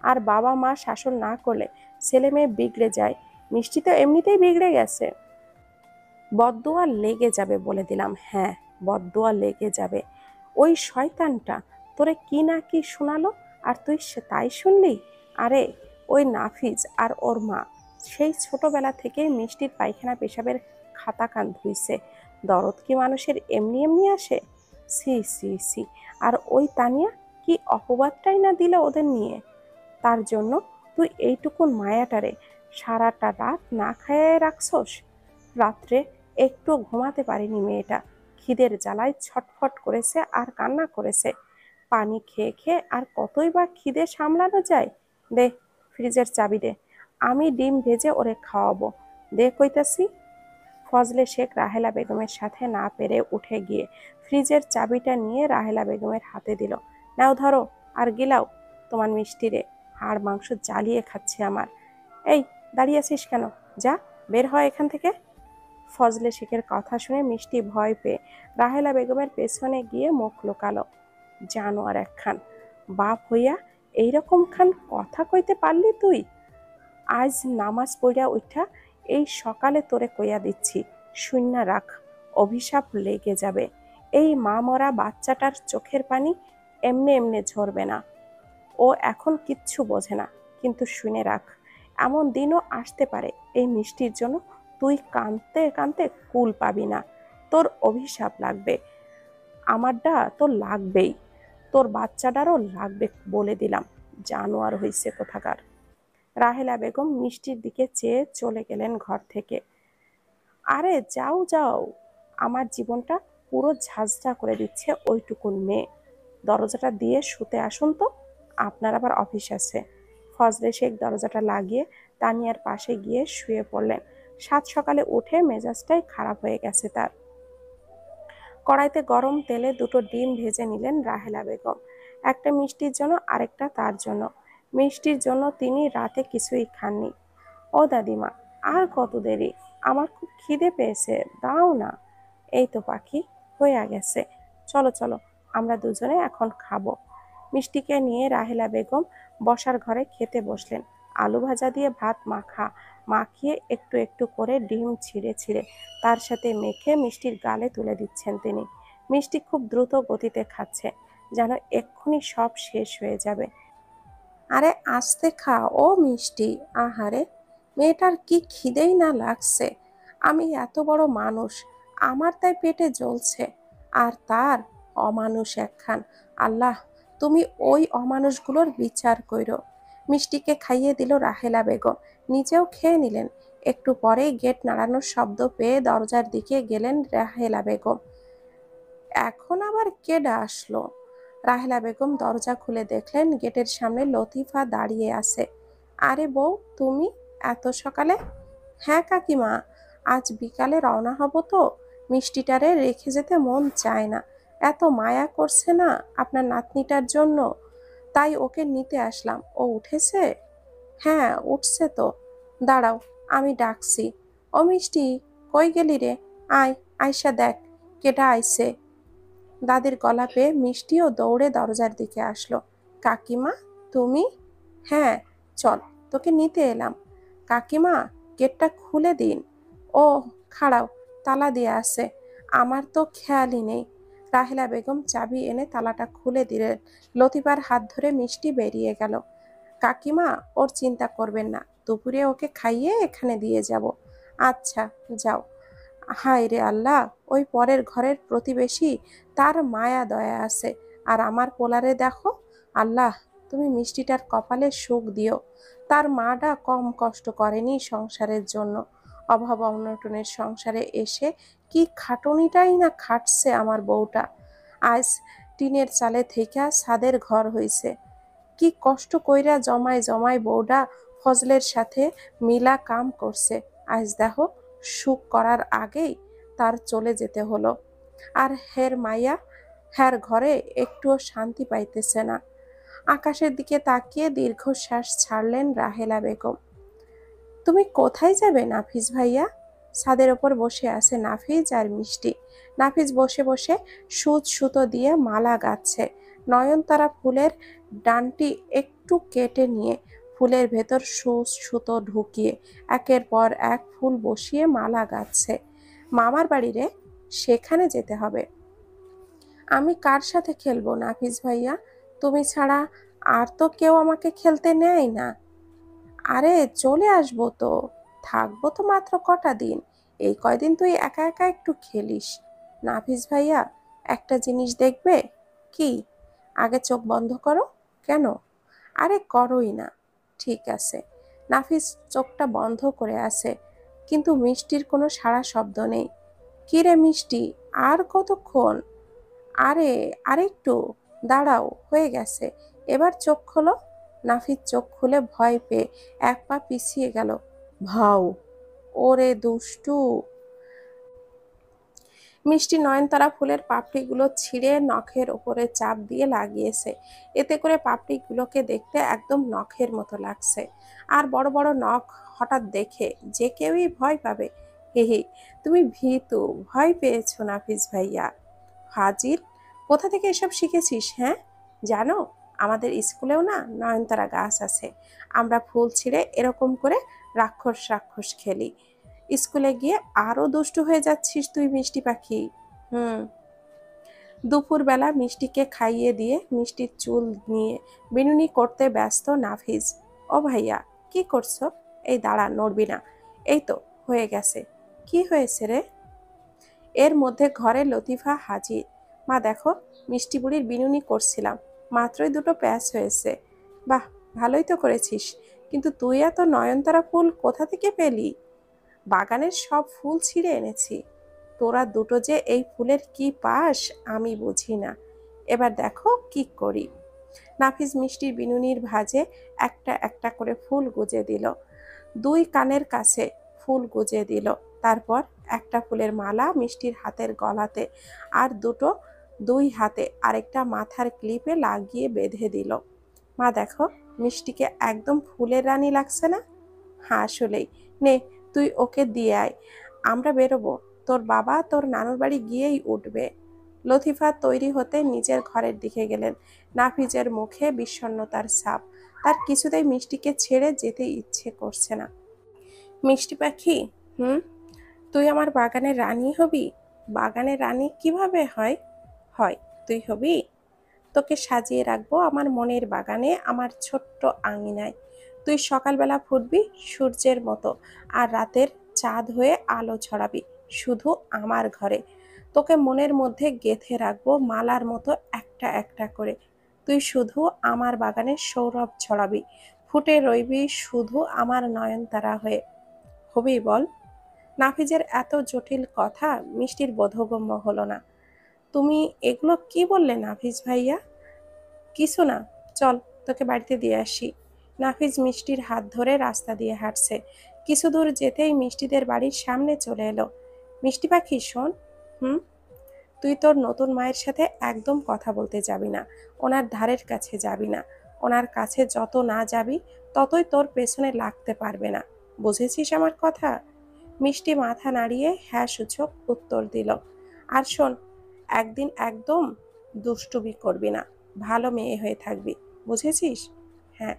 আর বাবা মা শাসন না করলে ছেলে মেয়ে বিগড়ে যায়। মিষ্টি তো এমনিতেই বিগড়ে গেছে। বদদোয়া লেগে যাবে বলে দিলাম, হ্যাঁ, বদদোয়া লেগে যাবে। ওই শয়তানটা তোরে কি না কি শোনালো, আর তুই তাই শুনলি? আরে, ওই নাফিজ আর ওর মা সেই ছোটবেলা থেকে মিষ্টির পায়খানা পেশাবের খাতা কান ধুইছে। দরদ কি মানুষের এমনি এমনি আসে? C C C. আর ওই তানিয়া কি অপবাদটাই না দিল ওদের নিয়ে। তার জন্য তুই এইটুকুন মায়াটারে সারাটা রাত না খাইয়ে রাখছস। রাত্রে একটু ঘুমাতে পারেনি মেয়েটা, খিদের জ্বালায় ছটফট করেছে আর কান্না করেছে। পানি খেয়ে খেয়ে আর কতই বা খিদে সামলানো যায়? দে, ফ্রিজের চাবি দে, আমি ডিম ভেজে ওরে খাওয়াবো। দে কইতাছি। ফজলে শেখ রাহেলা বেগমের সাথে না পেরে উঠে গিয়ে ফ্রিজের চাবিটা নিয়ে রাহেলা বেগমের হাতে দিল। নাও ধরো, আর গিলাও তোমার মিষ্টি রে। হাড় মাংস জ্বালিয়ে খাচ্ছে আমার। এই, দাঁড়িয়ে আছিস কেন? যা, বের হয় এখান থেকে। ফজলে শেখের কথা শুনে মিষ্টি ভয় পেয়ে রাহেলা বেগমের পেছনে গিয়ে মুখ লুকালো। জানোয়ার একখান, বাপ হইয়া এইরকম খান কথা কইতে পারলি তুই? আজ নামাজ পড়িয়া উঠা এই সকালে তোরে কইয়া দিচ্ছি, শূন্য রাখ, অভিশাপ লেগে যাবে। এই মা মরা বাচ্চাটার চোখের পানি এমনে এমনে ঝরবে না। ও এখন কিচ্ছু বোঝে না, কিন্তু শুনে রাখ, এমন দিনও আসতে পারে এই মিষ্টির জন্য তুই কাঁদতে কাঁদতে কুল পাবি না। তোর অভিশাপ লাগবে, আমারটা তো লাগবেই, তোর বাচ্চাটারও লাগবে বলে দিলাম। জানোয়ার হইছে কোথাকার। রাহেলা বেগম মিষ্টির দিকে চেয়ে চলে গেলেন ঘর থেকে। আরে যাও যাও, আমার জীবনটা পুরো ঝাঁঝরা করে দিচ্ছে ওইটুকুন মেয়ে। দরজাটা দিয়ে শুতে আসুন তো, আপনার আবার অফিস আছে। ফজলে শেখ দরজাটা লাগিয়ে তানিয়ার পাশে গিয়ে শুয়ে পড়লেন। সাত সকালে উঠে মেজাজটাই খারাপ হয়ে গেছে তার। কড়াইতে গরম তেলে দুটো ডিম ভেজে নিলেন রাহেলা বেগম, একটা মিষ্টির জন্য আরেকটা তার জন্য। মিষ্টির জন্য তিনি রাতে কিছুই খাননি। ও দাদিমা, আর কত দেরি, আমার খুব খিদে পেয়েছে, দাও না। এই তো পাখি, হয়ে গেছে, চলো চলো, আমরা দুজনে এখন খাবো। মিষ্টিকে নিয়ে রাহেলা বেগম বসার ঘরে খেতে বসলেন। আলু ভাজা দিয়ে ভাত মাখিয়ে একটু একটু করে ডিম ছিঁড়ে ছিঁড়ে তার সাথে মেখে মিষ্টির গালে তুলে দিচ্ছেন তিনি। মিষ্টি খুব দ্রুত গতিতে খাচ্ছে, যেন এক্ষুনি সব শেষ হয়ে যাবে। আরে আস্তে খা ও মিষ্টি, আহারে, মেয়েটার কি খিদেই না লাগছে। আমি এত বড় মানুষ, আমার তাই পেটে জ্বলছে, আর তার অমানুষ একখান। আল্লাহ, তুমি ওই অমানুষগুলোর বিচার কইরো। মিষ্টিকে খাইয়ে দিল রাহেলা বেগম, নিজেও খেয়ে নিলেন। একটু পরেই গেট নাড়ানোর শব্দ পেয়ে দরজার দিকে গেলেন রাহেলা বেগম। এখন আবার কেডা আসলো? রাহেলা বেগম দরজা খুলে দেখলেন গেটের সামনে লতিফা দাঁড়িয়ে আছে। আরে বউ, তুমি এত সকালে? হ্যাঁ কাকিমা, আজ বিকালে রওনা হব তো, মিষ্টিটারে রেখে যেতে মন চায় না। এত মায়া করছে না আপনার নাতনিটার জন্য, তাই ওকে নিতে আসলাম। ও উঠেছে? হ্যাঁ উঠছে তো, দাঁড়াও আমি ডাকছি। ও মিষ্টি, কই গেলি রে? আয়, আয়সা দেখ কেডা আইছে। দাদির গলা পেয়ে মিষ্টিও দৌড়ে দরজার দিকে আসলো। কাকিমা, তুমি? হ্যাঁ, চল, তোকে নিতে এলাম। কাকিমা, গেটটা খুলে দিন। ও, খাড়াও, তালা দিয়ে আছে, আমার তো খেয়ালই নেই। রাহেলা বেগম চাবি এনে তালাটা খুলে দিলেন। লতিফার হাত ধরে মিষ্টি বেরিয়ে গেল। কাকিমা, ওর চিন্তা করবেন না, দুপুরে ওকে খাইয়ে এখানে দিয়ে যাব। আচ্ছা, যাও। হায় রে আল্লাহ, ওই পরের ঘরের প্রতিবেশী, তার মায়া দয়া আছে, আর আমার পোলারে দেখো। আল্লাহ, তুমি মিষ্টিটার কপালে সুখ দিও। তার মাটা কম কষ্ট করেনি সংসারের জন্য। অভাব অনটনের সংসারে এসে কি খাটুনিটাই না খাটছে আমার বউটা। আজ টিনের চালে থেইকা ছাদের ঘর হইছে। কি কষ্ট কইরা জমায় জমায় বউডা ফজলের সাথে মিলা কাম করছে। আজ দেখো, সুখ করার আগেই তার চলে যেতে হলো। আর হের মাইয়া, হ্যার ঘরে একটুও শান্তি পাইতেছে না। আকাশের দিকে তাকিয়ে দীর্ঘশ্বাস ছাড়লেন রাহেলা বেগম। তুমি কোথায় যাবে নাফিস ভাইয়া? ছাদের ওপর বসে আছে নাফিজ আর মিষ্টি। নাফিজ বসে বসে সুতো দিয়ে মালা গাঁথছে। নয়নতারা ফুলের ডানটি একটু কেটে নিয়ে ফুলের ভেতর সুতো ঢুকিয়ে একের পর এক ফুল বসিয়ে মালা গাঁথছে। মামার বাড়ি রে, সেখানে যেতে হবে। আমি কার সাথে খেলবো নাফিস ভাইয়া? তুমি ছাড়া আর তো কেউ আমাকে খেলতে নেয় না। আরে চলে আসবো তো, থাকবো তো মাত্র কটা দিন, এই কয়দিন তুই একা একা একটু খেলিস। নাফিস ভাইয়া, একটা জিনিস দেখবে? কি? আগে চোখ বন্ধ করো। কেন? আরে করোই না। ঠিক আছে। নাফিস চোখটা বন্ধ করে আছে, কিন্তু মিষ্টির কোনো সাড়া শব্দ নেই। কি রে মিষ্টি, আর কতক্ষণ? আরে আরেকটু দাঁড়াও, হয়ে গেছে, এবার চোখ খোলো। নাফিস চোখ খুলে ভয় পেয়ে এক পা পিছিয়ে গেল। ভাও, ওরে দুষ্টু। মিষ্টি নয়নতারা ফুলের পাপড়িগুলো ছিঁড়ে নখের ওপরে চাপ দিয়ে লাগিয়েছে। এতে করে পাপড়িগুলোকে দেখতে একদম নখের মতো লাগছে। আর বড় বড় নখ হঠাৎ দেখে যে কেউই ভয় পাবে। হে হে, তুমি ভীতু, ভয় পেয়েছো নাফিস ভাইয়া। হাজির, কোথা থেকে এসব শিখেছিস? হ্যাঁ, জানো, আমাদের স্কুলেও না নয়নতারা গাছ আছে। আমরা ফুল ছিঁড়ে এরকম করে রাক্ষস রাক্ষস খেলি। স্কুলে গিয়ে আরো দুষ্টু হয়ে যাচ্ছিস তুই মিষ্টি পাখি। হুম। দুপুরবেলা মিষ্টিকে খাইয়ে দিয়ে মিষ্টির চুল নিয়ে বিনুনি করতে ব্যস্ত নাফিজ। ও ভাইয়া, কি করছো? এই দাঁড়া, নড়বি না। এই তো হয়ে গেছে। কি হয়েছে রে? এর মধ্যে ঘরে লতিফা হাজির। মা দেখো, মিষ্টি বুড়ির বিনুনি করছিলাম, মাত্রই দুটো প্যাচ হয়েছে। বাহ, ভালোই তো করেছিস। কিন্তু তুই এত নয়নতারা ফুল কোথা থেকে পেলি? বাগানের সব ফুল ছিঁড়ে এনেছি। তোরা দুটো যে এই ফুলের কি পাস আমি বুঝি না। এবার দেখো কি করি। নাফিস মিষ্টির বিনুনির ভাঁজে একটা একটা করে ফুল গুজে দিল। দুই কানের কাছে ফুল গুজে দিল। তারপর একটা ফুলের মালা মিষ্টির হাতের গলাতে, আর দুই হাতে আরেকটা মাথার ক্লিপে লাগিয়ে বেঁধে দিল। মা দেখো, মিষ্টিকে একদম ফুলের রানী লাগছে না? হ্যাঁ আসলেই। নে, তুই ওকে দিয়ে আয়, আমরা বেরোবো। তোর বাবা তোর নানুর বাড়ি গিয়েই উঠবে। লতিফা তৈরি হতে নিজের ঘরের দিকে গেলেন। নাফিজের মুখে বিষণ্ণতার ছাপ। তার কিছুতেই মিষ্টিকে ছেড়ে যেতে ইচ্ছে করছে না। মিষ্টি পাখি, হুম, তুই আমার বাগানের রানী হবি? বাগানের রানী কিভাবে হয়? হয়, তুই হবি। তোকে সাজিয়ে রাখবো আমার মনের বাগানে, আমার ছোট্ট আঙিনায়। তুই সকালবেলা ফুটবি সূর্যের মতো, আর রাতের চাঁদ হয়ে আলো ছড়াবি শুধু আমার ঘরে। তোকে মনের মধ্যে গেঁথে রাখবো মালার মতো একটা একটা করে। তুই শুধু আমার বাগানের সৌরভ ছড়াবি, ফুটে রইবি শুধু আমার নয়নতারা হয়ে। হবি বল? নাফিজের এত জটিল কথা মিষ্টির বোধগম্য হলো না। তুমি এগুলো কি বললে নাফিজ ভাইয়া? কিছু না, চল তোকে বাড়িতে দিয়ে আসি। নাফিজ মিষ্টির হাত ধরে রাস্তা দিয়ে হাঁটছে। কিছু দূর যেতেই মিষ্টিদের বাড়ির সামনে চলে এলো। মিষ্টি পাখি শোন। হুম। তুই তোর নতুন মায়ের সাথে একদম কথা বলতে যাবি না। ওনার ধারের কাছে যাবি না। ওনার কাছে যত না যাবি ততই তোর পেছনে লাগতে পারবে না। বুঝেছিস আমার কথা? মিষ্টি মাথা নাড়িয়ে হ্যাঁ সূচক উত্তর দিল। আর শোন, একদিন একদম দুষ্টুমি করবি না, ভালো মেয়ে হয়ে থাকবি, বুঝেছিস? হ্যাঁ।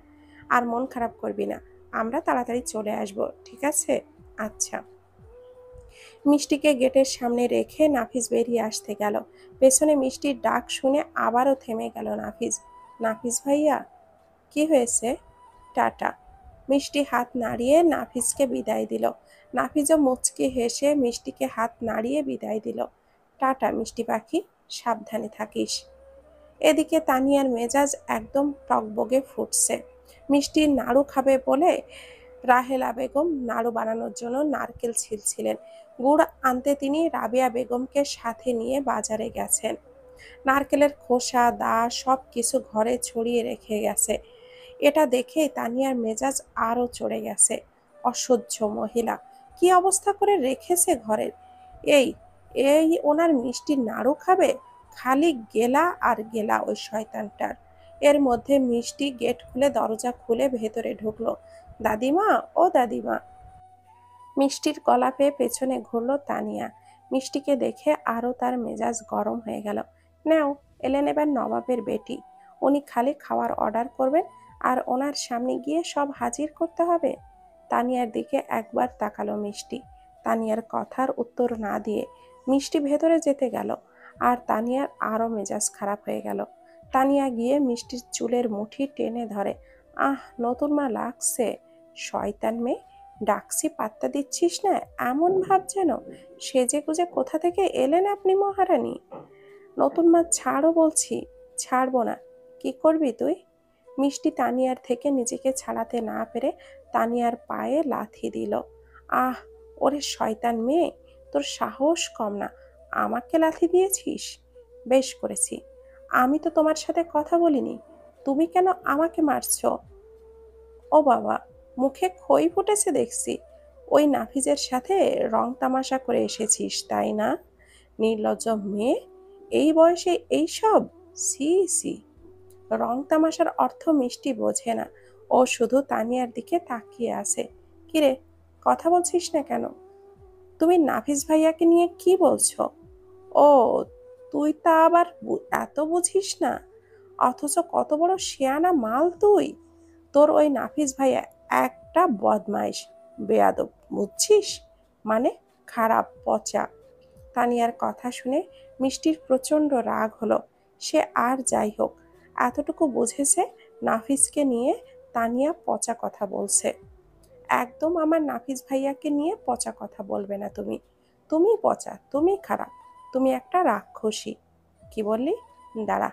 আর মন খারাপ করবি না, আমরা তাড়াতাড়ি চলে আসব, ঠিক আছে? আচ্ছা। মিষ্টিকে গেটের সামনে রেখে নাফিস বেরিয়ে আসতে গেল। পেছনে মিষ্টির ডাক শুনে আবারও থেমে গেল নাফিস। নাফিস ভাইয়া। কি হয়েছে? টাটা। মিষ্টি হাত নাড়িয়ে নাফিসকে বিদায় দিল। নাফিসও মুচকি হেসে মিষ্টিকে হাত নাড়িয়ে বিদায় দিল। টাটা মিষ্টি পাখি, সাবধানে থাকিস। এদিকে তানিয়ার মেজাজ একদম টগবগে ফুটছে। মিষ্টি নাড়ু খাবে বলে রাহেলা বেগম নাড়ু বানানোর জন্য নারকেল ছিলছিলেন। গুড় আনতে তিনি রাবেয়া বেগমকে সাথে নিয়ে বাজারে গেছেন। নারকেলের খোসা দা সব কিছু ঘরে ছড়িয়ে রেখে গেছে। এটা দেখে তানিয়ার মেজাজ আরো চড়ে গেছে। অসহ্য মহিলা, কি অবস্থা করে রেখেছে ঘরের। এই এই ওনার মিষ্টি নাড়ু খাবে? খালি গেলা আর গেলা ওই শয়তানটার। এর মধ্যে মিষ্টি গেট খুলে দরজা খুলে ভেতরে ঢুকলো। দাদিমা, ও দাদিমা। মিষ্টির গলা পেয়ে পেছনে ঘুরল তানিয়া। মিষ্টিকে দেখে আরো তার মেজাজ গরম হয়ে গেল। নাও, এলেন এবার নবাবের বেটি। উনি খালি খাওয়ার অর্ডার করবেন আর ওনার সামনে গিয়ে সব হাজির করতে হবে। তানিয়ার দিকে একবার তাকালো মিষ্টি। তানিয়ার কথার উত্তর না দিয়ে মিষ্টি ভেতরে যেতে গেল। আর তানিয়ার আরো মেজাজ খারাপ হয়ে গেল। তানিয়া গিয়ে মিষ্টির চুলের মুঠি টেনে ধরে। আহ, নতুন মা লাগছে। শয়তান মেয়ে, ডাকছি পাত্তা দিচ্ছিস না, এমন ভাব যেন সেজে গুজে কোথা থেকে এলেন আপনি মহারানী। নতুন মা ছাড়ো বলছি। ছাড়বো না। কি করবি তুই? মিষ্টি তানিয়ার থেকে নিজেকে ছাড়াতে না পেরে তানিয়ার পায়ে লাথি দিল। আহ, ওরে শয়তান মেয়ে, তোর সাহস কম না, আমাকে লাথি দিয়েছিস? বেশ করেছি। আমি তো তোমার সাথে কথা বলিনি, তুমি কেন আমাকে মারছো? ও বাবা, মুখে খই ফুটেছে দেখছি। ওই নাফিজের সাথে রং তামাশা করে এসেছিস তাই না? নির্লজ্জ মেয়ে, এই বয়সে এইসব! C C. রং তামাশার অর্থ মিষ্টি বোঝে না। ও শুধু তানিয়ার দিকে তাকিয়ে আছে। কিরে, কথা বলছিস না কেন? তুমি নাফিস ভাইয়াকে নিয়ে কি বলছো? ও, তুই তা আবার এত বুঝিস না? অথচ কত বড় শেয়ানা মাল তুই! তোর ওই নাফিস ভাইয়া একটা বদমাইশ, বেয়াদব, বুঝছিস? মানে খারাপ, পচা। তানিয়ার কথা শুনে মিষ্টির প্রচণ্ড রাগ হলো। সে আর যাই হোক, এতটুকু বুঝেছে নাফিসকে নিয়ে তানিয়া পচা কথা বলছে। একদম আমার নাফিস ভাইয়াকে নিয়ে পচা কথা বলবে না তুমি। তুমি পচা, তুমি খারাপ, তুমি একটা রাক্ষসী। কি বললি? দাঁড়া,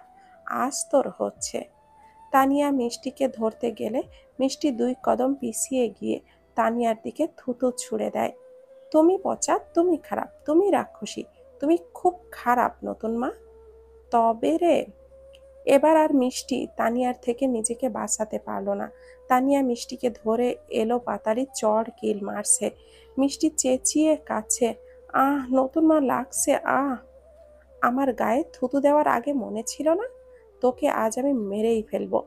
আজ তোর হচ্ছে। তানিয়া মিষ্টিকে ধরতে গেলে মিষ্টি 2 কদম পিছিয়ে গিয়ে তানিয়ার দিকে থুতু ছুঁড়ে দেয়। তুমি পচা, তুমি খারাপ, তুমি রাক্ষসী, তুমি খুব খারাপ নতুন মা। তবে রে, এবার আর মিষ্টি তানিয়ার থেকে নিজেকে বাঁচাতে পারল না। তানিয়া মিষ্টিকে ধরে এলো পাতারি চড় কিল মারছে। মিষ্টি চেঁচিয়ে কাছে, আহ নতুন মা লাগছে, আহ! আমার গায়ে থুতু দেওয়ার আগে মনে ছিল না? তোকে আজ আমি মেরেই ফেলবো।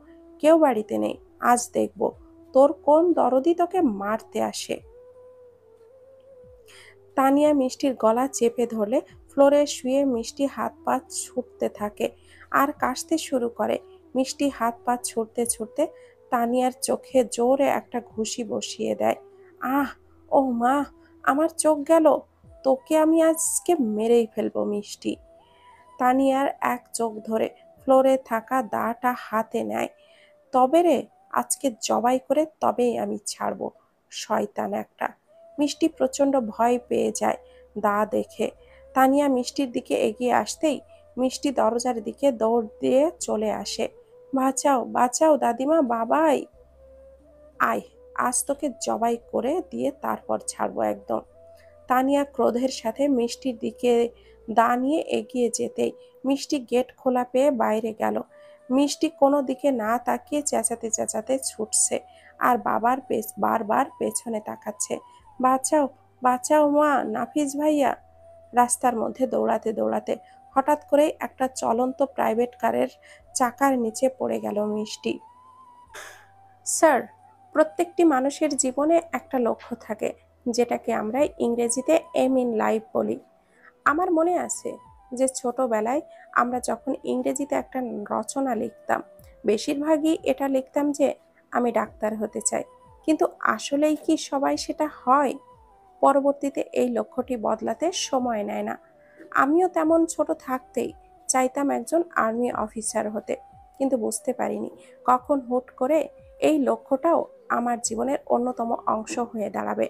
কেউ বাড়িতে নেই, আজ দেখবো তোর কোন দরদি তোকে মারতে আসে। তানিয়া মিষ্টির গলা চেপে ধরলে ফ্লোরে শুয়ে মিষ্টি হাত পা ছুটতে থাকে আর কাশতে শুরু করে। মিষ্টি হাত পা ছুটতে ছুটতে তানিয়ার চোখে জোরে একটা ঘুষি বসিয়ে দেয়। আহ! ও মা, আমার চোখ গেল! তোকে আমি আজকে মেরেই ফেলবো মিষ্টি। তানিয়ার এক চোখ ধরে ফ্লোরে থাকা দাটা হাতে নেয়। তবে রে, আজকে জবাই করে তবেই আমি ছাড়বো, শয়তান একটা। মিষ্টি প্রচণ্ড ভয় পেয়ে যায় দা দেখে। তানিয়া মিষ্টির দিকে এগিয়ে আসতেই মিষ্টি দরজার দিকে দৌড় দিয়ে চলে আসে। বাঁচাও, বাঁচাও দাদিমা, বাবাই! আয়, আজ তোকে জবাই করে দিয়ে তারপর ছাড়বো একদম। তানিয়া ক্রোধের সাথে মিষ্টির দিকে দা নিয়ে এগিয়ে যেতেই মিষ্টি গেট খোলা পেয়ে বাইরে গেল। মিষ্টি কোনো দিকে না তাকিয়ে চেঁচাতে চেঁচাতে ছুটছে আর বারবার পেছনে তাকাচ্ছে। বাঁচাও, বাঁচাও মা, নাফিস ভাইয়া! রাস্তার মধ্যে দৌড়াতে দৌড়াতে হঠাৎ করেই একটা চলন্ত প্রাইভেট কারের চাকার নিচে পড়ে গেল মিষ্টি। স্যার, প্রত্যেকটি মানুষের জীবনে একটা লক্ষ্য থাকে, যেটাকে আমরা ইংরেজিতে এম ইন লাইফ বলি। আমার মনে আছে যে ছোটবেলায় আমরা যখন ইংরেজিতে একটা রচনা লিখতাম, বেশিরভাগই এটা লিখতাম যে আমি ডাক্তার হতে চাই। কিন্তু আসলেই কি সবাই সেটা হয়? পরবর্তীতে এই লক্ষ্যটি বদলাতে সময় নেয় না। আমিও তেমন ছোট থাকতেই চাইতাম একজন আর্মি অফিসার হতে, কিন্তু বুঝতে পারিনি কখন হুট করে এই লক্ষ্যটাও আমার জীবনের অন্যতম অংশ হয়ে দাঁড়াবে।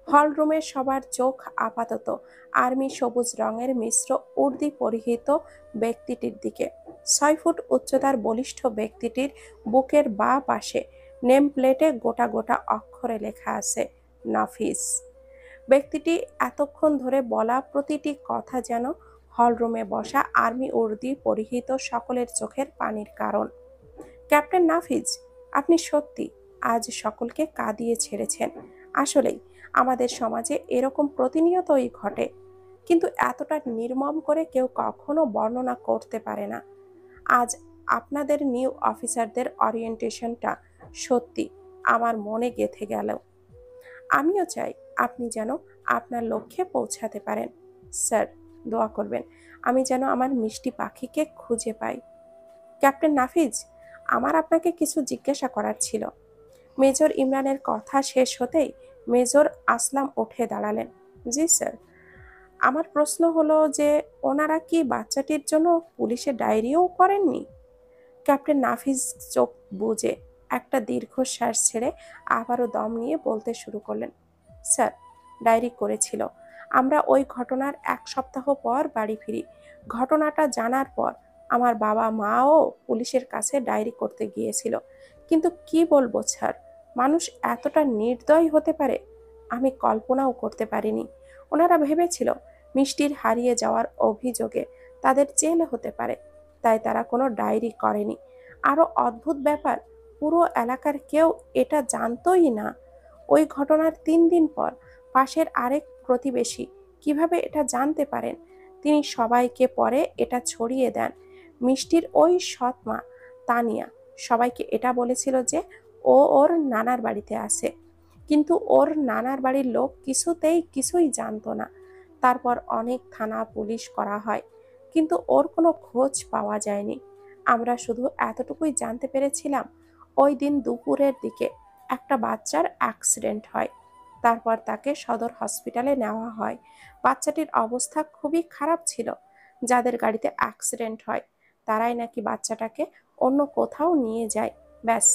হলরুমে সবার চোখ আপাতত আর্মি সবুজ রঙের মিশ্র উর্দি পরিহিত ব্যক্তিটির দিকে। 6 ফুট উচ্চতার বলিষ্ঠ ব্যক্তিটির বুকের বাঁ পাশে নেম প্লেটে গোটা গোটা অক্ষরে লেখা আছে নাফিস। ব্যক্তিটি এতক্ষণ ধরে বলা প্রতিটি কথা যেন হলরুমে বসা আর্মি উর্দি পরিহিত সকলের চোখের পানির কারণ। ক্যাপ্টেন নাফিজ, আপনি সত্যি আজ সকলকে কাঁদিয়ে ছেড়েছেন। আসলেই আমাদের সমাজে এরকম প্রতিনিয়তই ঘটে, কিন্তু এতটা নির্মম করে কেউ কখনো বর্ণনা করতে পারে না। আজ আপনাদের নিউ অফিসারদের অরিয়েন্টেশনটা সত্যি আমার মনে গেঁথে গেল। আমিও চাই আপনি যেন আপনার লক্ষ্যে পৌঁছাতে পারেন। স্যার, দোয়া করবেন আমি যেন আমার মিষ্টি পাখিকে খুঁজে পাই। ক্যাপ্টেন নাফিজ, আমার আপনাকে কিছু জিজ্ঞাসা করার ছিল। মেজর ইমরানের কথা শেষ হতেই মেজর আসলাম উঠে দাঁড়ালেন। জি স্যার। আমার প্রশ্ন হলো যে ওনারা কি বাচ্চাটির জন্য পুলিশে ডায়েরিও করেননি? ক্যাপ্টেন নাফিজ চোখ বুজে একটা দীর্ঘশ্বাস ছেড়ে আবারও দম নিয়ে বলতে শুরু করলেন। স্যার, ডায়েরি করেছিল। আমরা ওই ঘটনার 1 সপ্তাহ পর বাড়ি ফিরি। ঘটনাটা জানার পর আমার বাবা মাও পুলিশের কাছে ডায়েরি করতে গিয়েছিল। কিন্তু কি বলবো স্যার, মানুষ এতটা নির্দয় হতে পারে আমি কল্পনাও করতে পারিনি। ওনারা ভেবেছিল মিষ্টির হারিয়ে যাওয়ার অভিযোগে তাদের জেল হতে পারে, তাই তারা কোনো ডায়েরি করেনি। আরো অদ্ভুত ব্যাপার, পুরো এলাকার কেউ এটা জানতোই না। ওই ঘটনার 3 দিন পর পাশের আরেক প্রতিবেশী কিভাবে এটা জানতে পারেন? তিনি সবাইকে পরে এটা ছড়িয়ে দেন। মিষ্টির ওই সৎ মা তানিয়া সবাইকে এটা বলেছিল যে ও ওর নানার বাড়িতে আছে, কিন্তু ওর নানার বাড়ির লোক কিছুই জানতো না। তারপর অনেক থানা পুলিশ করা হয়, কিন্তু ওর কোনো খোঁজ পাওয়া যায়নি। আমরা শুধু এতটুকুই জানতে পেরেছিলাম ওই দিন দুপুরের দিকে একটা বাচ্চার অ্যাক্সিডেন্ট হয়। তারপর তাকে সদর হসপিটালে নেওয়া হয়। বাচ্চাটির অবস্থা খুবই খারাপ ছিল। যাদের গাড়িতে অ্যাক্সিডেন্ট হয় তারাই নাকি বাচ্চাটাকে অন্য কোথাও নিয়ে যায়। ব্যাস,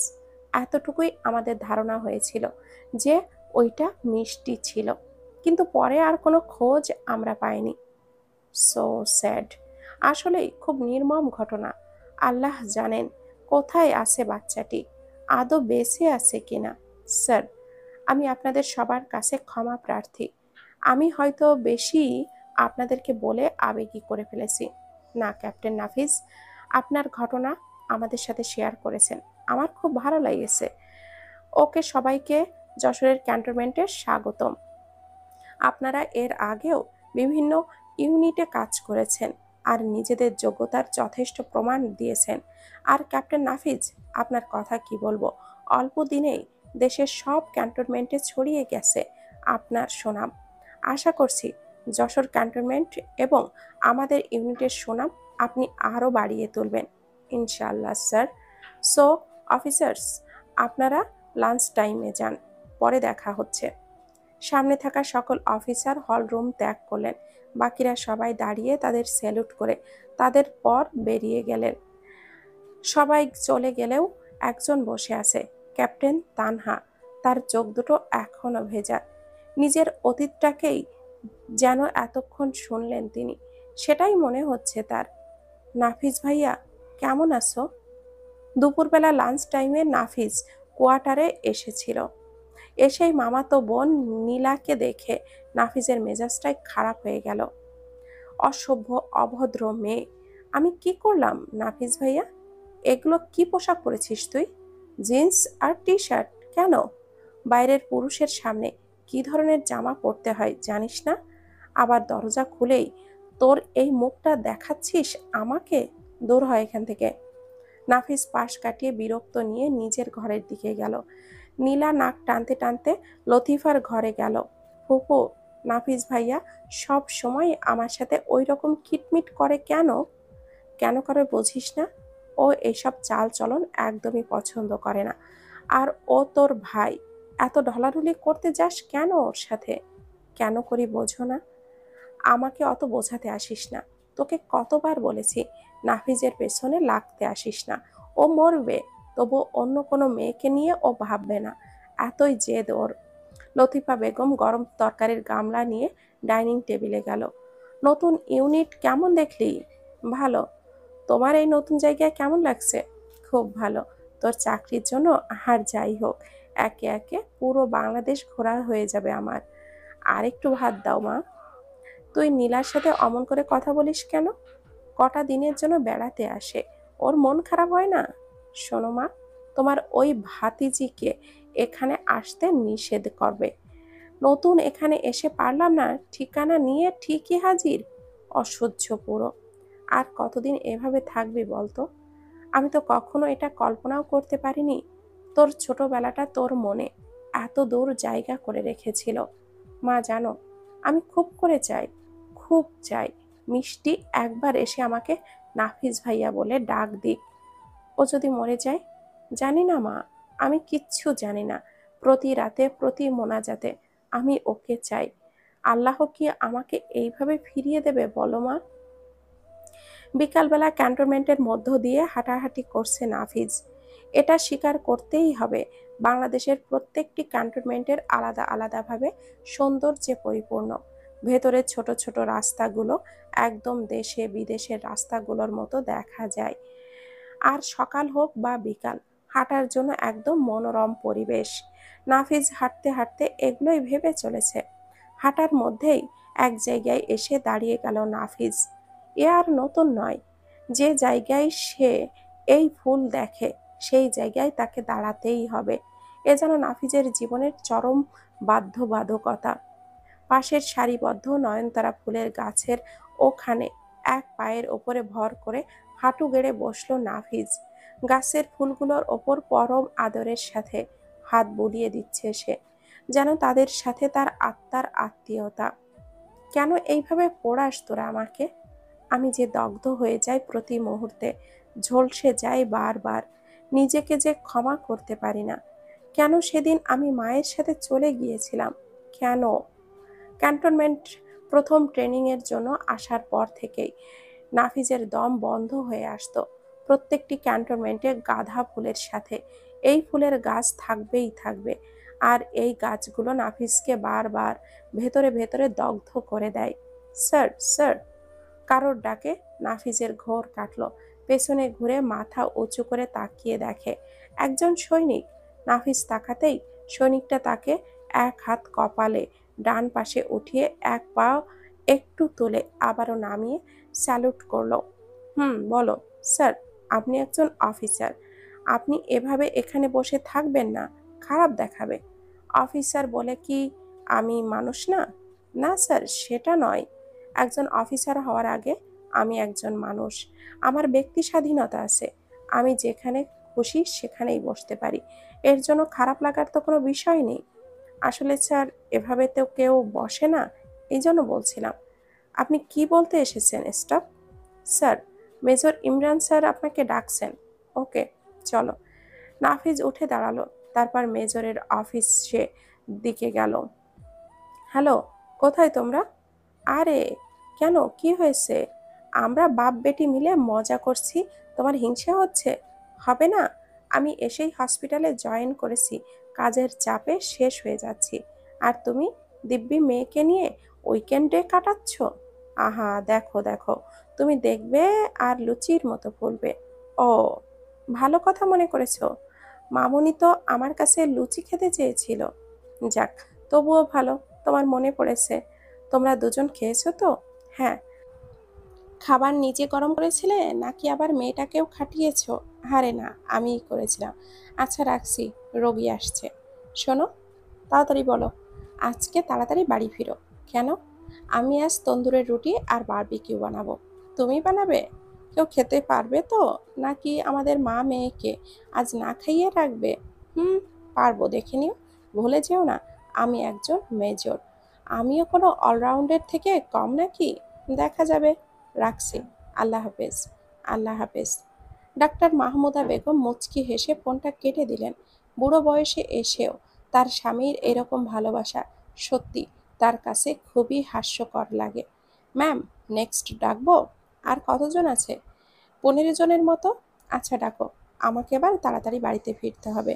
এতটুকুই আমাদের ধারণা হয়েছিল যে ওইটা মিষ্টি ছিল, কিন্তু পরে আর কোনো খোঁজ আমরা পাইনি। So sad. আসলেই খুব নির্মম ঘটনা। আল্লাহ জানেন কোথায় আছে বাচ্চাটি, আদৌ বেঁচে আছে কিনা। স্যার, আমি আপনাদের সবার কাছে ক্ষমা প্রার্থী। আমি হয়তো বেশি আপনাদেরকে বলে আবেগী করে ফেলেছি। না ক্যাপ্টেন নাফিস, আপনার ঘটনা আমাদের সাথে শেয়ার করেছেন, আমার খুব ভালো লেগেছে। ওকে, সবাইকে যশোরের ক্যান্টনমেন্টে স্বাগতম। আপনারা এর আগেও বিভিন্ন ইউনিটে কাজ করেছেন আর নিজেদের যোগ্যতার যথেষ্ট প্রমাণ দিয়েছেন। আর ক্যাপ্টেন নাফিজ, আপনার কথা কি বলবো, অল্প দিনেই দেশের সব ক্যান্টনমেন্টে ছড়িয়ে গেছে আপনার সুনাম। আশা করছি যশোর ক্যান্টনমেন্ট এবং আমাদের ইউনিটের সুনাম আপনি আরও বাড়িয়ে তুলবেন, ইনশাআল্লাহ স্যার। সো অফিসার্স, আপনারা লাঞ্চ টাইমে যান, পরে দেখা হচ্ছে। সামনে থাকা সকল অফিসার হল রুম ত্যাগ করলেন। বাকিরা সবাই দাঁড়িয়ে তাদের স্যালুট করে তাদের পর বেরিয়ে গেলেন। সবাই চলে গেলেও একজন বসে আছে, ক্যাপ্টেন তানহা। তার চোখ দুটো এখনো ভেজা। নিজের অতীতটাকেই যেন এতক্ষণ শুনলেন তিনি, সেটাই মনে হচ্ছে তার। নাফিজ ভাইয়া, কেমন আছো? দুপুরবেলা লাঞ্চ টাইমে নাফিজ কোয়ার্টারে এসেছিল। এসেই মামাতো বোন নীলাকে দেখে নাফিজের মেজাজটাই খারাপ হয়ে গেল। অসভ্য, অভদ্র মেয়ে। আমি কি করলাম নাফিজ ভাইয়া? এগুলো কি পোশাক পরেছিস তুই? জিন্স আর টি শার্ট কেন? বাইরের পুরুষের সামনে কি ধরনের জামা পরতে হয় জানিস না? আবার দরজা খুলেই তোর এই মুখটা দেখাচ্ছিস আমাকে? দূর হয় এখান থেকে। নাফিজ পাশ কাটিয়ে বিরক্ত নিয়ে নিজের ঘরের দিকে গেল। নীলা নাক টানতে টানতে লতিফার ঘরে গেল। ফুপু, নাফিজ ভাইয়া সব সময় আমার সাথে ওই রকম খিটমিট করে কেন? কেন করে বুঝিস না? ও এসব চাল চলন একদমই পছন্দ করে না। আর ও তোর ভাই, এত ঢলাঢলি করতে যাস কেন ওর সাথে? কেন করি বোঝো না? আমাকে অত বোঝাতে আসিস না। তোকে কতবার বলেছি নাফিজের পেছনে লাগতে আসিস না। ও মরবে, তবু অন্য কোনো মেয়েকে নিয়ে ও ভাববে না। এতই জেদ ওর। লতিফা বেগম গরম তরকারির গামলা নিয়ে ডাইনিং টেবিলে গেল। নতুন ইউনিট কেমন দেখলি? ভালো। তোমার এই নতুন জায়গায় কেমন লাগছে? খুব ভালো। তোর চাকরির জন্য আর যাই হোক, একে একে পুরো বাংলাদেশ ঘোরা হয়ে যাবে আমার। আর একটু ভাত দাও মা। তুই নীলার সাথে অমন করে কথা বলিস কেন? কটা দিনের জন্য বেড়াতে আসে, ওর মন খারাপ হয় না? শোনো মা, তোমার ওই ভাতিজিকে এখানে আসতে নিষেধ করবে। নতুন এখানে এসে পারলাম না, ঠিকানা নিয়ে ঠিকই হাজির। অসহ্য পুরো। আর কতদিন এভাবে থাকবি বলতো? আমি তো কখনো এটা কল্পনাও করতে পারিনি তোর ছোটবেলাটা তোর মনে এত দূর জায়গা করে রেখেছিল। মা জানো, আমি খুব করে চাই, খুব চাই মিষ্টি একবার এসে আমাকে নাফিজ ভাইয়া বলে ডাক দিক। ও যদি মরে যায়? জানি না মা, আমি কিচ্ছু জানি না। প্রতি রাতে প্রতি মোনাজাতে আমি ওকে চাই। আল্লাহ কি আমাকে এইভাবে ফিরিয়ে দেবে বলো মা? বিকালবেলা ক্যান্টনমেন্টের মধ্য দিয়ে হাঁটাহাঁটি করছে নাফিজ। এটা স্বীকার করতেই হবে, বাংলাদেশের প্রত্যেকটি ক্যান্টনমেন্টের আলাদা আলাদাভাবে সৌন্দর্যে পরিপূর্ণ। ভেতরের ছোট ছোট রাস্তাগুলো একদম দেশে বিদেশের রাস্তাগুলোর মতো দেখা যায়। আর সকাল হোক বা বিকাল, হাঁটার জন্য একদম মনোরম পরিবেশ। নাফিজ হাঁটতে হাঁটতে এগুলোই ভেবে চলেছে। হাঁটার মধ্যেই এক জায়গায় এসে দাঁড়িয়ে গেল নাফিজ। এ আর নতুন নয়, যে জায়গায় সে এই ফুল দেখে সেই জায়গায় তাকে দাঁড়াতেই হবে। এ যেন নাফিজের জীবনের চরম বাধ্যবাধকতা। পাশের সারিবদ্ধ নয়নতারা ফুলের গাছের ওখানে এক পায়ের ওপরে ভর করে হাঁটু গেড়ে বসলো নাফিজ। গাছের ফুলগুলোর ওপর পরম আদরের সাথে হাত বুলিয়ে দিচ্ছে সে, যেন তাদের সাথে তার আত্মার আত্মীয়তা। কেন এইভাবে পোড়াস তোরা আমাকে? আমি যে দগ্ধ হয়ে যাই প্রতি মুহূর্তে, ঝলসে যাই বারবার, নিজেকে যে ক্ষমা করতে পারি না। কেন সেদিন আমি মায়ের সাথে চলে গিয়েছিলাম? কেন? ক্যান্টনমেন্ট প্রথম ট্রেনিংয়ের জন্য আসার পর থেকেই নাফিজের দম বন্ধ হয়ে আসতো। প্রত্যেকটি ক্যান্টনমেন্টে গাঁদা ফুলের সাথে এই ফুলের গাছ থাকবেই থাকবে, আর এই গাছগুলো নাফিজকে বারবার ভেতরে ভেতরে দগ্ধ করে দেয়। Sir, sir! কারোর ডাকে নাফিজের ঘোর কাটল। পেছনে ঘুরে মাথা উঁচু করে তাকিয়ে দেখে একজন সৈনিক। নাফিজ তাকাতেই সৈনিকটা তাকে এক হাত কপালে ডান পাশে উঠিয়ে এক পা একটু তুলে আবারও নামিয়ে স্যালুট করলো। বলো। স্যার, আপনি একজন অফিসার, আপনি এভাবে এখানে বসে থাকবেন না, খারাপ দেখাবে। অফিসার বলে কি আমি মানুষ না? না স্যার, সেটা নয়। একজন অফিসার হওয়ার আগে আমি একজন মানুষ। আমার ব্যক্তি স্বাধীনতা আছে। আমি যেখানে খুশি সেখানেই বসতে পারি। এর জন্য খারাপ লাগার তো কোনো বিষয় নেই। আসলে স্যার, এভাবে তো কেউ বসে না, এই জন্য বলছিলাম। আপনি কি বলতে এসেছেন? Stop. Sir, major Imran sir আপনাকে ডাকছেন। ওকে, চলো। নাফিজ উঠে দাঁড়ালো, তারপর মেজরের অফিসে দিকে গেল। হ্যালো, কোথায় তোমরা? আরে কেন, কি হয়েছে? আমরা বাপ বেটি মিলে মজা করছি, তোমার হিংসা হচ্ছে? হবে না। আমি এসেই হসপিটালে জয়েন করেছি, কাজের চাপে শেষ হয়ে যাচ্ছি। আর তুমি দিব্যি মেয়েকে নিয়ে উইকেন্ডে কাটাচ্ছ? আহা, দেখো দেখো, তুমি দেখবে আর লুচির মতো ফুলবে। ও, ভালো কথা মনে করেছো। মামুনি তো আমার কাছে লুচি খেতে চেয়েছিল। যাক, তবুও ভালো, তোমার মনে পড়েছে। তোমরা দুজন খেয়েছো তো? হ্যাঁ। খাবার নিজে গরম করেছিলে নাকি আবার মেয়েটাকেও খাটিয়েছো? আরে না, আমিই করেছিলাম। আচ্ছা রাখছি, রোগী আসছে। শোনো, তাড়াতাড়ি বলো, আজকে তাড়াতাড়ি বাড়ি ফিরো। কেন? আমি আজ তন্দুরের রুটি আর বারবিকিউ বানাবো। তুমি বানাবে? কেউ খেতে পারবে তো, নাকি আমাদের মা মেয়েকে আজ না খাইয়ে রাখবে? পারবো, দেখে নিও। ভুলে যেও না, আমি একজন মেজর। আমিও কোনো অলরাউন্ডের থেকে কম নাকি? দেখা যাবে। রাখছি। আল্লাহ হাফেজ। আল্লাহ হাফেজ। ডাক্তার মাহমুদা বেগম মুচকি হেসে ফোনটা কেটে দিলেন। বুড়ো বয়সে এসেও তার স্বামীর এরকম ভালোবাসা সত্যি তার কাছে খুবই হাস্যকর লাগে। ম্যাম, নেক্সট ডাকবো? আর কতজন আছে? 15 জনের মতো। আচ্ছা ডাকো, আমাকে এবার তাড়াতাড়ি বাড়িতে ফিরতে হবে।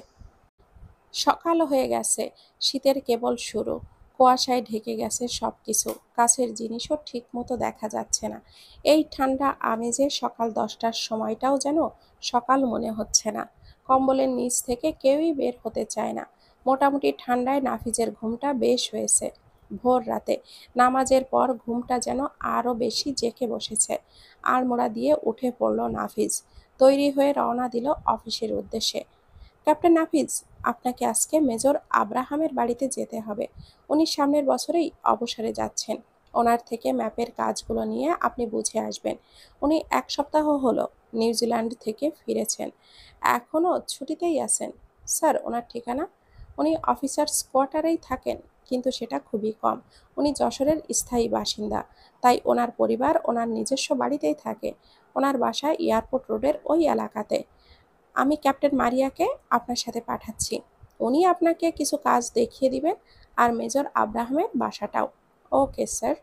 সকাল হয়ে গেছে, শীতের কেবল শুরু। কুয়াশায় ঢেকে গেছে সবকিছু, কাছের জিনিসও ঠিক মতো দেখা যাচ্ছে না। এই ঠান্ডা আমেজে সকাল 10টার সময়টাও যেন সকাল মনে হচ্ছে না। কম্বলের নিচ থেকে কেউই বের হতে চায় না। মোটামুটি ঠান্ডায় নাফিজের ঘুমটা বেশ হয়েছে। ভোর রাতে নামাজের পর ঘুমটা যেন আরো বেশি জেঁকে বসেছে। আড়মোড়া দিয়ে উঠে পড়ল নাফিজ। তৈরি হয়ে রওনা দিল অফিসের উদ্দেশ্যে। ক্যাপ্টেন নাফিজ, আপনাকে আজকে মেজর আব্রাহামের বাড়িতে যেতে হবে। উনি সামনের বছরেই অবসরে যাচ্ছেন। ওনার থেকে ম্যাপের কাজগুলো নিয়ে আপনি বুঝে আসবেন। উনি 1 সপ্তাহ হলো নিউজিল্যান্ড থেকে ফিরেছেন, এখনও ছুটিতেই আছেন। স্যার, ওনার ঠিকানা? উনি অফিসার্স কোয়ার্টারেই থাকেন, কিন্তু সেটা খুবই কম। উনি যশোরের স্থায়ী বাসিন্দা, তাই ওনার পরিবার ওনার নিজস্ব বাড়িতেই থাকে। ওনার বাসা এয়ারপোর্ট রোডের ওই এলাকাতে। আমি ক্যাপ্টেন মারিয়াকে আপনার সাথে পাঠাচ্ছি। উনি আপনাকে কিছু কাজ দেখিয়ে দিবেন, আর মেজর আব্রাহামের বাসাটাও। Okay sir.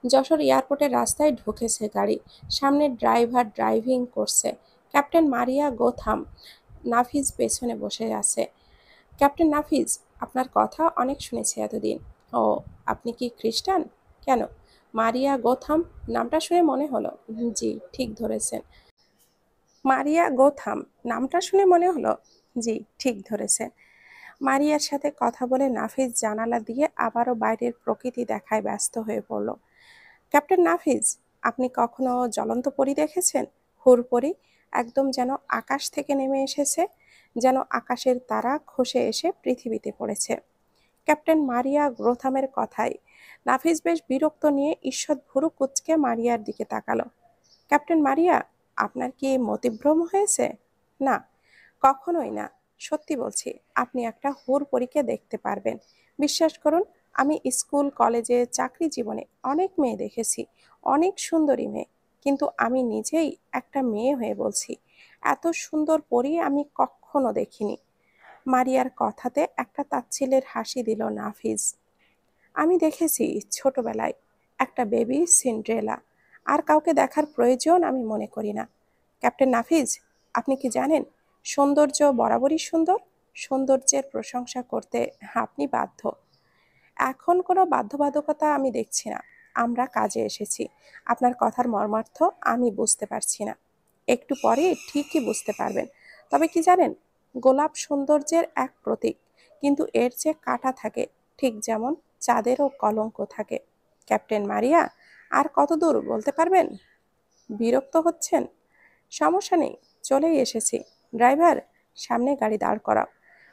যশোর এয়ারপোর্টের রাস্তায় ঢুকেছে গাড়ি। সামনে ড্রাইভার ড্রাইভিং করছে। ক্যাপ্টেন মারিয়া গোথাম নাফিজ পেছনে বসে আছে। ক্যাপ্টেন নাফিজ, আপনার কথা অনেক শুনেছি এতদিন। ও, আপনি কি খ্রিস্টান? কেন? মারিয়া গোথাম নামটা শুনে মনে হলো। জি, ঠিক ধরেছেন। মারিয়া গোথাম নামটা শুনে মনে হলো। জি, ঠিক ধরেছেন। মারিয়ার সাথে কথা বলে নাফিজ জানালা দিয়ে আবারও বাইরের প্রকৃতি দেখায় ব্যস্ত হয়ে পড়ল। ক্যাপ্টেন নাফিজ, আপনি কখনো জ্বলন্ত পরী দেখেছেন? হুড়পরি, একদম যেন আকাশ থেকে নেমে এসেছে, যেন আকাশের তারা খসে এসে পৃথিবীতে পড়েছে। ক্যাপ্টেন মারিয়া গ্রোথামের কথায় নাফিস বেশ বিরক্ত নিয়ে ঈষৎ ভুরু কুঁচকে মারিয়ার দিকে তাকালো। ক্যাপ্টেন মারিয়া, আপনার কি মতিভ্রম হয়েছে? না, কখনোই না। সত্যি বলছি, আপনি একটা হুড়পড়িকে দেখতে পারবেন। বিশ্বাস করুন, আমি স্কুল, কলেজে, চাকরি জীবনে অনেক মেয়ে দেখেছি, অনেক সুন্দরী মেয়ে। কিন্তু আমি নিজেই একটা মেয়ে হয়ে বলছি, এত সুন্দর পরী আমি কখনো দেখিনি। মারিয়ার কথাতে একটা তাচ্ছিল্যের হাসি দিল নাফিস। আমি দেখেছি ছোটবেলায় একটা বেবি সিন্ড্রেলা। আর কাউকে দেখার প্রয়োজন আমি মনে করি না। ক্যাপ্টেন নাফিজ, আপনি কি জানেন সৌন্দর্য বরাবরই সুন্দর? সৌন্দর্যের প্রশংসা করতে আপনি বাধ্য। এখন কোনো বাধ্যবাধকতা আমি দেখছি না। আমরা কাজে এসেছি। আপনার কথার মর্মার্থ আমি বুঝতে পারছি না। একটু পরে ঠিকই বুঝতে পারবেন। তবে কি জানেন, গোলাপ সৌন্দর্যের এক প্রতীক, কিন্তু এর যে কাঁটা থাকে, ঠিক যেমন চাঁদেরও কলঙ্ক থাকে। ক্যাপ্টেন মারিয়া, আর কত দূর বলতে পারবেন? বিরক্ত হচ্ছেন? সমস্যা নেই, চলেই এসেছি। ড্রাইভার, সামনে গাড়ি দাঁড় করাও।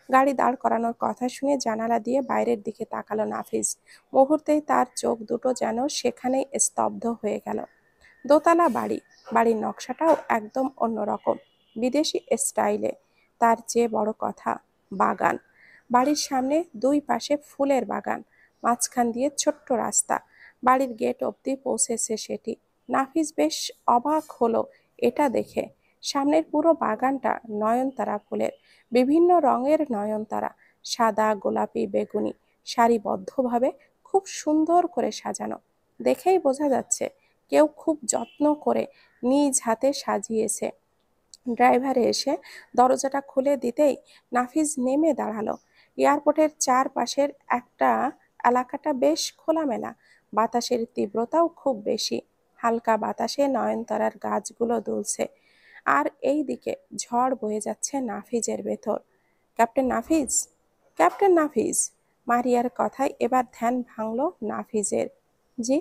গাড়ি দাঁড় করানোর কথা শুনে জানালা দিয়ে বাইরের দিকে তাকালো নাফিস। মুহূর্তেই তার চোখ দুটো যেন সেখানেই স্তব্ধ হয়ে গেল। দোতলা বাড়ি, বাড়ির নকশাটাও একদম অন্যরকম, বিদেশি স্টাইলে। তার চেয়ে বড় কথা, বাগান। বাড়ির সামনে দুই পাশে ফুলের বাগান, মাঝখান দিয়ে ছোট্ট রাস্তা। বাড়ির গেট অবধি পৌঁছেছে সেটি। নাফিস বেশ অবাক হলো এটা দেখে। সামনের পুরো বাগানটা নয়নতারা ফুলের, বিভিন্ন রঙের নয়নতারা, সাদা, গোলাপি, বেগুনি, সারিবদ্ধভাবে খুব সুন্দর করে সাজানো। দেখেই বোঝা যাচ্ছে কেউ খুব যত্ন করে নিজ হাতে সাজিয়েছে। ড্রাইভার এসে দরজাটা খুলে দিতেই নাফিজ নেমে দাঁড়ালো। এয়ারপোর্টের চারপাশের একটা এলাকাটা বেশ খোলামেলা, বাতাসের তীব্রতাও খুব বেশি। হালকা বাতাসে নয়নতারার গাছগুলো দুলছে, আর এই দিকে ঝড় বয়ে যাচ্ছে নাফিজের ভেতর। Captain Nafiz, captain Nafiz! মারিয়ার কথায় এবার ধ্যান ভাঙল নাফিজের। জি,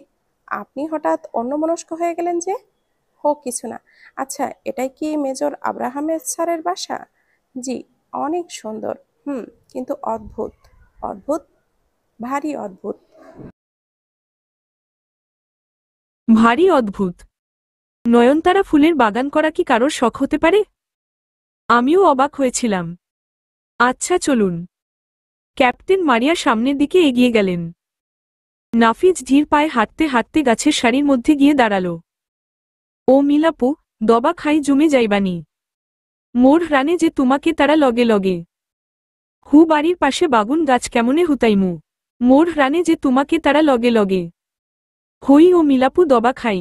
আপনি হঠাৎ অন্যমনস্ক হয়ে গেলেন যে? হো কিছু না। আচ্ছা, এটাই কি মেজর আব্রাহামের স্যারের বাসা? জি, অনেক সুন্দর। হুম, কিন্তু অদ্ভুত। অদ্ভুত? ভারী অদ্ভুত। ভারী অদ্ভুত। নয়নতারা ফুলের বাগান করা কি কারোর শখ হতে পারে? আমিও অবাক হয়েছিলাম। আচ্ছা চলুন। ক্যাপ্টেন মারিয়া সামনের দিকে এগিয়ে গেলেন। নাফিজ ধীর পায়ে হাঁটতে হাঁটতে গাছের সারির মধ্যে গিয়ে দাঁড়াল। ও মিলাপু, দবা খাই জমে যাইবানি। মোর রানে যে তোমাকে তারা লগে লগে। হু বাড়ির পাশে বাগুন গাছ কেমনে হুতাইমু। মোর রানে যে তোমাকে তারা লগে লগে। হই ও মিলাপু দবা খাই।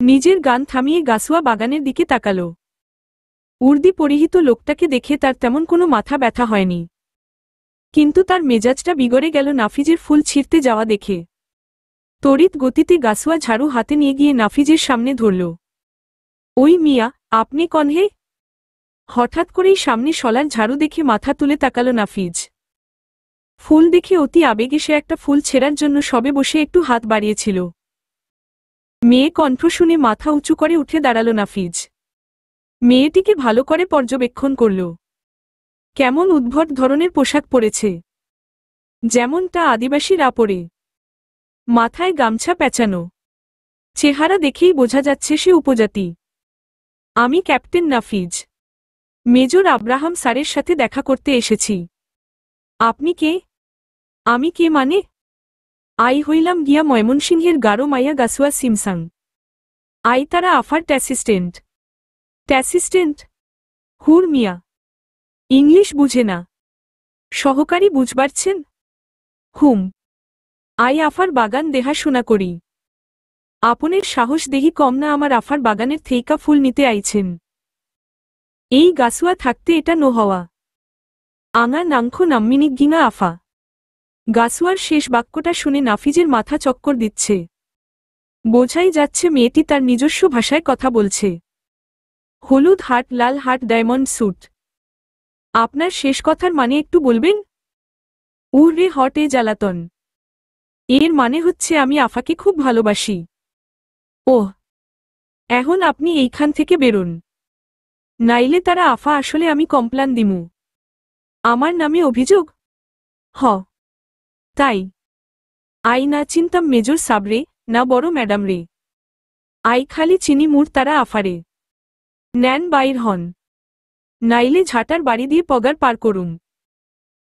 নিজের গান থামিয়ে গাছুয়া বাগানের দিকে তাকাল। উর্দি পরিহিত লোকটাকে দেখে তার তেমন কোনো মাথা ব্যথা হয়নি, কিন্তু তার মেজাজটা বিগড়ে গেল নাফিজের ফুল ছিঁড়তে যাওয়া দেখে। তড়িৎ গতিতে গাছুয়া ঝাড়ু হাতে নিয়ে গিয়ে নাফিজের সামনে ধরল। ওই মিয়া, আপনি কন হে? হঠাৎ করেই সামনে শলার ঝাড়ু দেখে মাথা তুলে তাকাল নাফিজ। ফুল দেখে অতি আবেগে সে একটা ফুল ছেঁড়ার জন্য সবে বসে একটু হাত বাড়িয়েছিল। মেয়ে কণ্ঠ শুনে মাথা উঁচু করে উঠে দাঁড়াল নাফিজ। মেয়েটিকে ভালো করে পর্যবেক্ষণ করল। কেমন উদ্ভট ধরনের পোশাক পরেছে, যেমনটা আদিবাসীরা পরে। মাথায় গামছা পেঁচানো। চেহারা দেখেই বোঝা যাচ্ছে সে উপজাতি। আমি ক্যাপ্টেন নাফিজ, মেজর আব্রাহাম স্যারের সাথে দেখা করতে এসেছি। আপনি কে? আমি কে মানে? আই হইলাম গিয়া ময়মনসিংহের গারো মাইয়া গাছুয়া সিমসাং। আই তারা আফার ট্যাসিস্টেন্ট। ট্যাসিস্টেন্ট? হুর মিয়া, ইংলিশ বুঝে না? সহকারী বুঝবারছেন? হুম। আই আফার বাগান দেহাশোনা করি। আপনের সাহস দেহি কম না আমার আফার বাগানের থেইকা ফুল নিতে আইছেন? এই গাছুয়া থাকতে এটা নো হওয়া। আঙা নাংখো নাম্মিনিক গিঙা আফা। গাছুয়ার শেষ বাক্যটা শুনে নাফিজের মাথা চক্কর দিচ্ছে। বোঝাই যাচ্ছে মেয়েটি তার নিজস্ব ভাষায় কথা বলছে। হলুদ হাট, লাল হাট, ডায়মন্ড স্যুট। আপনার শেষ কথার মানে একটু বলবেন? উহরে হট এ জ্বালাতন। এর মানে হচ্ছে আমি আফাকে খুব ভালোবাসি। ওহ, এখন আপনি এইখান থেকে বেরোন, নাইলে তারা আফা আসলে আমি কমপ্লান দিমু। আমার নামে অভিযোগ? হ। তাই আই না চিনতাম মেজর সাবরে, না বড় ম্যাডাম রে। আই খালি চিনি মুর তারা আফারে। নেন বাইর হন, নাইলে ঝাঁটার বাড়ি দিয়ে পগার পার করুম।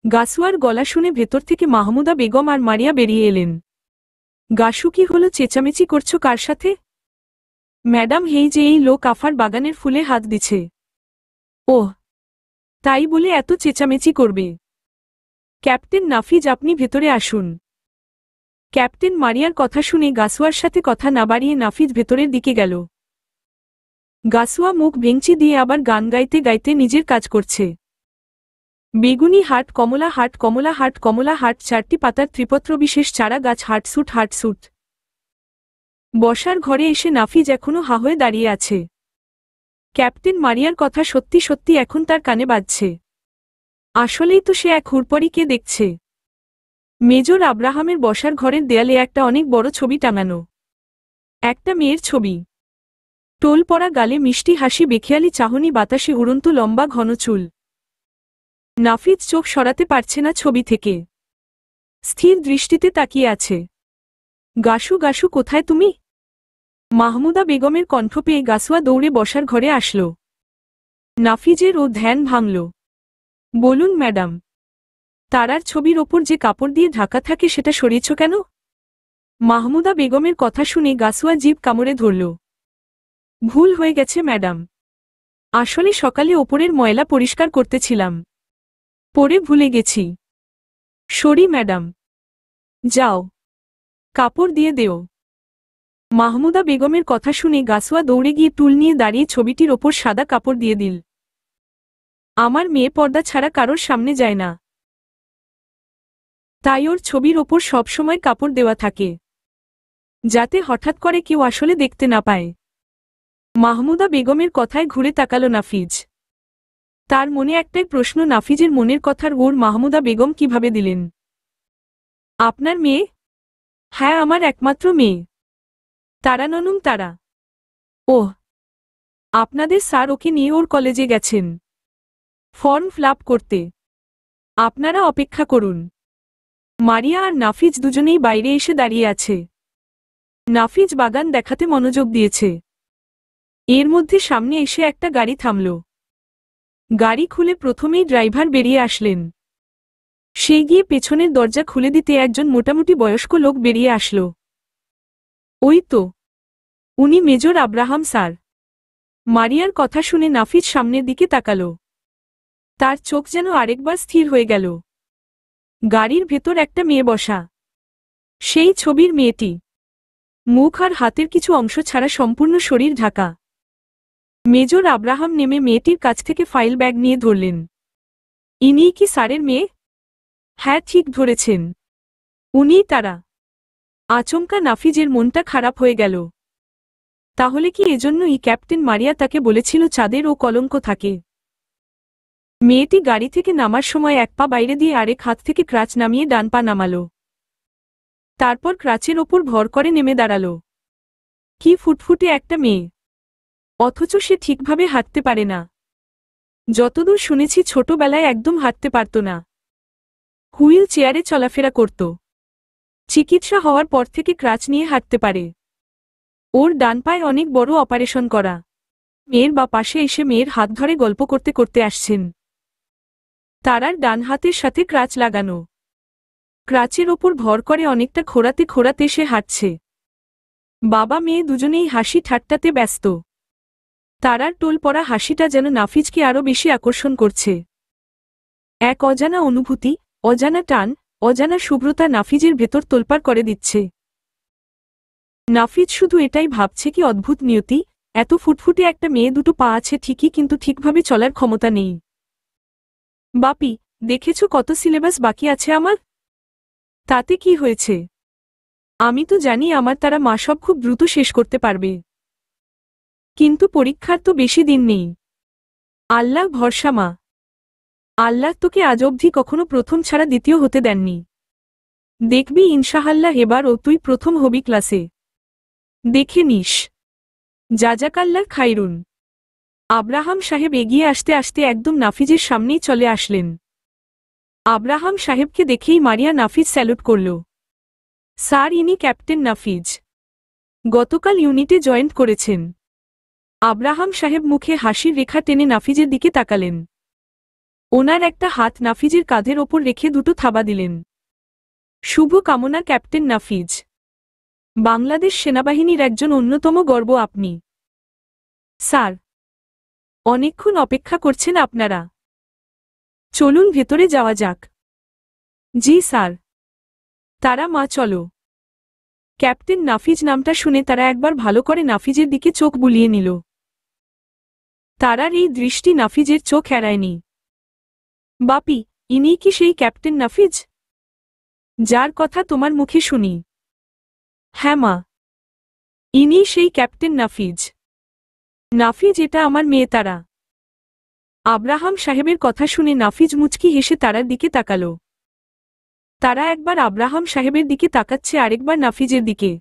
গাসুয়ার গলা শুনে ভেতর থেকে মাহমুদা বেগম আর মারিয়া বেরিয়ে এলেন। গাসু, কি হলো, চেঁচামেচি করছো কার সাথে? ম্যাডাম, হেই যে এই লোক আফার বাগানের ফুলে হাত দিছে। ওহ, তাই বলে এত চেঁচামেচি করবে? ক্যাপ্টেন নাফিজ, আপনি ভেতরে আসুন। ক্যাপ্টেন মারিয়ার কথা শুনে গাসুয়ার সাথে কথা না বাড়িয়ে নাফিজ ভেতরের দিকে গেল। গাসুয়া মুখ ভেঙচি দিয়ে আবার গান গাইতে গাইতে নিজের কাজ করছে। বেগুনি হাট, কমলা হাট, কমলা হাট, কমলা হাট, 4টি পাতার ত্রিপত্র বিশেষ চারা গাছ, হাটসুট হাটসুট। বসার ঘরে এসে নাফিজ এখনো হা হয়ে দাঁড়িয়ে আছে। ক্যাপ্টেন মারিয়ার কথা সত্যি সত্যি এখন তার কানে বাজছে। আসলেই তো সে এক হুড়পড়িকে দেখছে। মেজর আব্রাহামের বসার ঘরের দেয়ালে একটা অনেক বড় ছবি টাঙানো। একটা মেয়ের ছবি। টোল পড়া গালে মিষ্টি হাসি, বেখেয়ালি চাহনি, বাতাসে উড়ন্ত লম্বা ঘন চুল। নাফিজ চোখ সরাতে পারছে না ছবি থেকে। স্থির দৃষ্টিতে তাকিয়ে আছে। গাসু, গাসু, কোথায় তুমি? মাহমুদা বেগমের কণ্ঠ পেয়ে গাসুয়া দৌড়ে বসার ঘরে আসল। নাফিজের ও ধ্যান ভাঙল। বলুন ম্যাডাম, তারার ছবির ওপর যে কাপড় দিয়ে ঢাকা থাকে সেটা সরিয়েছ কেন? মাহমুদা বেগমের কথা শুনে গাসুয়া জিভ কামড়ে ধরল। ভুল হয়ে গেছে ম্যাডাম, আসলে সকালে ওপরের ময়লা পরিষ্কার করতেছিলাম, পরে ভুলে গেছি। Sorry madam. যাও, কাপড় দিয়ে দেও। মাহমুদা বেগমের কথা শুনে গাসুয়া দৌড়ে গিয়ে টুল নিয়ে দাঁড়িয়ে ছবিটির ওপর সাদা কাপড় দিয়ে দিল। আমার মেয়ে পর্দা ছাড়া কারোর সামনে যায় না, তাই ওর ছবির ওপর সবসময় কাপড় দেওয়া থাকে, যাতে হঠাৎ করে কেউ আসলে দেখতে না পায়। মাহমুদা বেগমের কথায় ঘুরে তাকাল নাফিজ। তার মনে একটাই প্রশ্ন, নাফিজের মনের কথার ওর মাহমুদা বেগম কিভাবে দিলেন? আপনার মেয়ে? হ্যাঁ, আমার একমাত্র মেয়ে, তারা ননুম তারা। ওহ, আপনাদের স্যার ওকে নিয়ে ওর কলেজে গেছেন ফর্ম ফিলআপ করতে। আপনারা অপেক্ষা করুন। মারিয়া আর নাফিজ দুজনেই বাইরে এসে দাঁড়িয়ে আছে। নাফিজ বাগান দেখাতে মনোযোগ দিয়েছে। এর মধ্যে সামনে এসে একটা গাড়ি থামল। গাড়ি খুলে প্রথমেই ড্রাইভার বেরিয়ে আসলেন। সে গিয়ে পেছনের দরজা খুলে দিতে একজন মোটামুটি বয়স্ক লোক বেরিয়ে আসল। ওই তো, উনি মেজর আব্রাহাম স্যার। মারিয়ার কথা শুনে নাফিজ সামনের দিকে তাকাল। তার চোখ যেন আরেকবার স্থির হয়ে গেল। গাড়ির ভেতর একটা মেয়ে বসা, সেই ছবির মেয়েটি। মুখ আর হাতের কিছু অংশ ছাড়া সম্পূর্ণ শরীর ঢাকা। মেজর আব্রাহাম নেমে মেয়েটির কাছ থেকে ফাইল ব্যাগ নিয়ে ধরলেন। ইনিই কি স্যারের মেয়ে? হ্যাঁ, ঠিক ধরেছেন, উনিই তারা। আচমকা নাফিজের মনটা খারাপ হয়ে গেল। তাহলে কি এজন্যই ক্যাপ্টেন মারিয়া তাকে বলেছিল চাঁদের ও কলঙ্ক থাকে? মেয়েটি গাড়ি থেকে নামার সময় এক পা বাইরে দিয়ে আরেক হাত থেকে ক্রাচ নামিয়ে ডান পা নামাল। তারপর ক্রাচের ওপর ভর করে নেমে দাঁড়াল। কি ফুটফুটে একটা মেয়ে, অথচ সে ঠিকভাবে হাঁটতে পারে না। যতদূর শুনেছি ছোটবেলায় একদম হাঁটতে পারত না, হুইল চেয়ারে চলাফেরা করত। চিকিৎসা হওয়ার পর থেকে ক্রাচ নিয়ে হাঁটতে পারে। ওর ডান পায়ে অনেক বড় অপারেশন করা। মেয়ের বা পাশে এসে মেয়ের হাত ধরে গল্প করতে করতে আসছেন। তারার ডান হাতের সাথে ক্রাচ লাগানো। ক্রাচের ওপর ভর করে অনেকটা খোঁড়াতে খোঁড়াতে সে হাঁটছে। বাবা মেয়ে দুজনেই হাসি ঠাট্টাতে ব্যস্ত। তারার টোল পড়া হাসিটা যেন নাফিজকে আরো বেশি আকর্ষণ করছে। এক অজানা অনুভূতি, অজানা টান, অজানা শুভ্রতা নাফিজের ভেতর তোলপাড় করে দিচ্ছে। নাফিজ শুধু এটাই ভাবছে, কি অদ্ভুত নিয়তি, এত ফুটফুটে একটা মেয়ে, দুটো পা আছে ঠিকই, কিন্তু ঠিকভাবে চলার ক্ষমতা নেই। বাপি, দেখেছ কত সিলেবাস বাকি আছে আমার? তাতে কি হয়েছে? আমি তো জানি আমার তারা মা সব খুব দ্রুত শেষ করতে পারবে, কিন্তু পরীক্ষার তো বেশি দিন নেই। আল্লাহ ভরসা মা। আল্লাহ তোকে আজ অবধি কখনো প্রথম ছাড়া দ্বিতীয় হতে দেননি। দেখবি ইনশাআল্লাহ এবারও তুই প্রথম হবি ক্লাসে, দেখে নিস। জাজাকাল্লাহ খাইরুন। আব্রাহাম সাহেব এগিয়ে আসতে আসতে একদম নাফিজের সামনেই চলে আসলেন। আব্রাহাম সাহেবকে দেখেই মারিয়া নাফিজ স্যালুট করল। স্যার, ইনি ক্যাপ্টেন নাফিজ। গতকাল ইউনিটে জয়েন্ট করেছেন। আব্রাহাম সাহেব মুখে হাসির রেখা টেনে নাফিজের দিকে তাকালেন। ওনার একটা হাত নাফিজের কাঁধের ওপর রেখে দুটো থাবা দিলেন। শুভ কামনা ক্যাপ্টেন নাফিজ। বাংলাদেশ সেনাবাহিনীর একজন অন্যতম গর্ব আপনি। স্যার, অনেকক্ষণ অপেক্ষা করছেন আপনারা। চলুন ভেতরে যাওয়া যাক। জি স্যার। তারা মা চলো। ক্যাপ্টেন নাফিজ নামটা শুনে তারা একবার ভালো করে নাফিজের দিকে চোখ বুলিয়ে নিল। তারার এই দৃষ্টি নাফিজের চোখ এড়ায়নি। বাপি, ইনি কি সেই ক্যাপ্টেন নাফিজ যার কথা তোমার মুখে শুনি? হ্যাঁ মা, ইনি সেই ক্যাপ্টেন নাফিজ। নাফিজ, এটা আমার মেয়ে তারা। আব্রাহাম সাহেবের কথা শুনে নাফিজ মুচকি হেসে তারার দিকে তাকাল। তারা একবার আব্রাহাম সাহেবের দিকে তাকাচ্ছে, আরেকবার নাফিজের দিকে।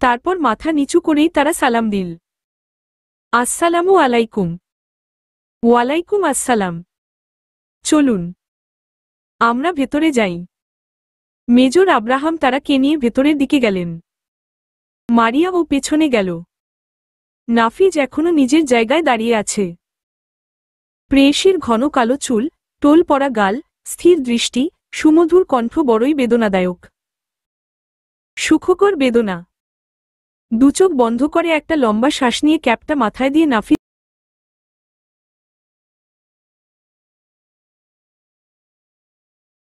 তারপর মাথা নিচু করেই তারা সালাম দিল। আসসালামু আলাইকুম। ওয়ালাইকুম আসসালাম। চলুন আমরা ভেতরে যাই। মেজর আব্রাহাম তারাকে নিয়ে ভেতরের দিকে গেলেন। মারিয়া ও পেছনে গেল। নাফিজ এখনো নিজের জায়গায় দাঁড়িয়ে আছে। প্রেয়সীর ঘন কালো চুল, টোল পড়া গাল, স্থির দৃষ্টি, সুমধুর কণ্ঠ বড়ই বেদনাদায়ক। সুখকর বেদনা। দুচোখ বন্ধ করে একটা লম্বা শ্বাস নিয়ে ক্যাপটা মাথায় দিয়ে নাফিজ